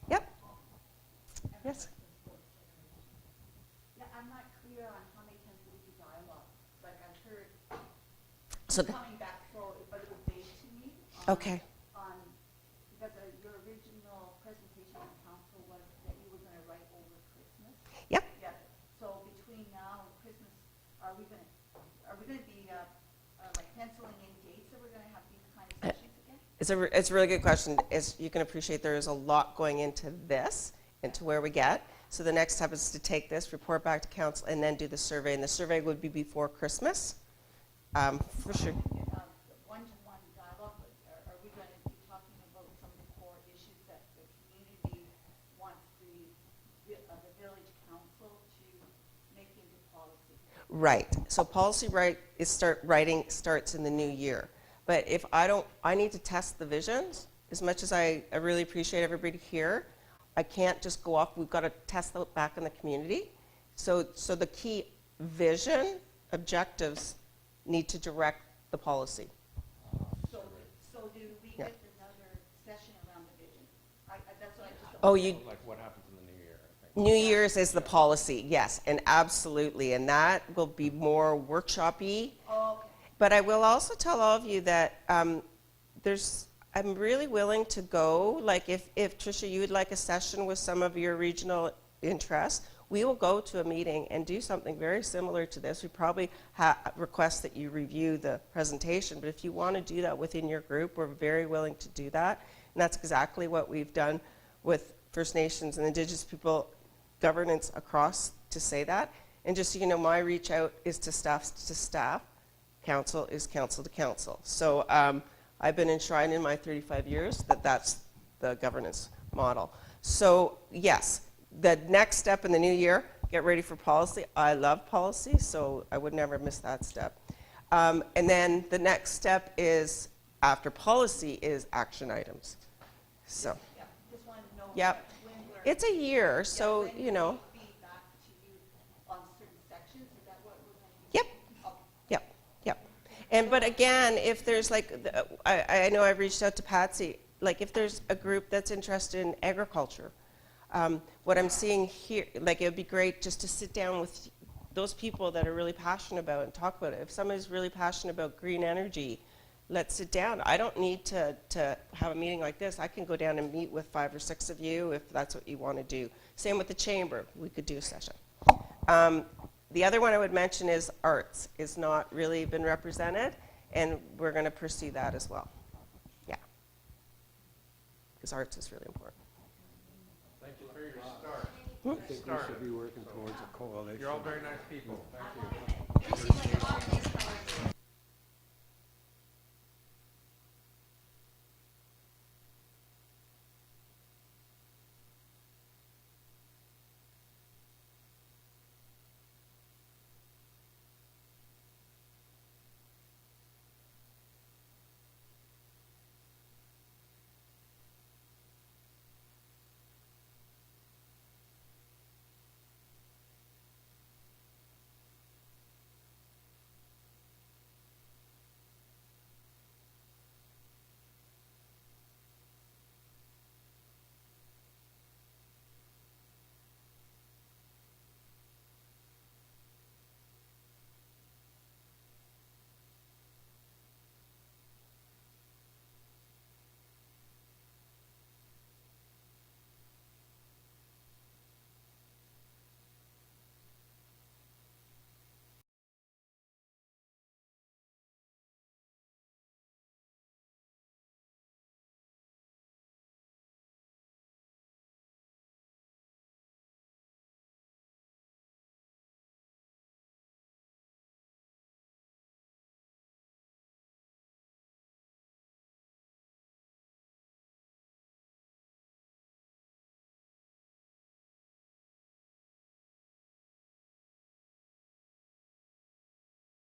yep. Yes. Yeah, I'm not clear on how many times we do dialogue. Like I've heard So, coming back forward, but it was vague to me. okay. Because your original presentation on council was that you were going to write over Christmas. Yep. Yeah. So between now and Christmas, are we going to be like penciling in dates that we're going to have these kind of sessions again? It's a really good question. As you can appreciate, there is a lot going into this, into where we get. So the next step is to take this, report back to council, and then do the survey. And the survey would be before Christmas, for sure. One-to-one dialogue, but are we going to be talking about some of the core issues that the community wants the village council to make into policy? Right. So policy writing starts in the new year. But if I need to test the visions. As much as I really appreciate everybody here, I can't just go off. We've got to test that back in the community. So the key vision, objectives, need to direct the policy. So do we Yeah. get another session around the vision? That's what I just. Oh, you. Like what happens in the new year, I think. New Year's is the policy, yes, and absolutely, and that will be more workshop-y. Oh, okay. But I will also tell all of you that I'm really willing to go, like if Tricia, you would like a session with some of your regional interests, we will go to a meeting and do something very similar to this. We probably request that you review the presentation, but if you want to do that within your group, we're very willing to do that. And that's exactly what we've done with First Nations and Indigenous people governance across to say that. And just so you know, my reach out is to staff. Council is council to council. So I've been enshrined in my 35 years that that's the governance model. So yes, the next step in the new year, get ready for policy. I love policy, so I would never miss that step. And then the next step is, after policy, is action items. So, Yeah, just wanted to know. yep. When we're. It's a year, so, when you know. we feedback to you on certain sections, is that what we're going to do? Yep. Okay. Yep. And but again, if there's like, I know I've reached out to Patsy, like if there's a group that's interested in agriculture, what I'm seeing here, like it would be great just to sit down with those people that are really passionate about it and talk about it. If somebody's really passionate about green energy, let's sit down. I don't need to have a meeting like this. I can go down and meet with 5 or 6 of you if that's what you want to do. Same with the chamber. We could do a session. The other one I would mention is arts is not really been represented, and we're going to pursue that as well. Yeah. Because arts is really important. Thank you for your start. I think we should be working towards a coalition. You're all very nice people. Thank you.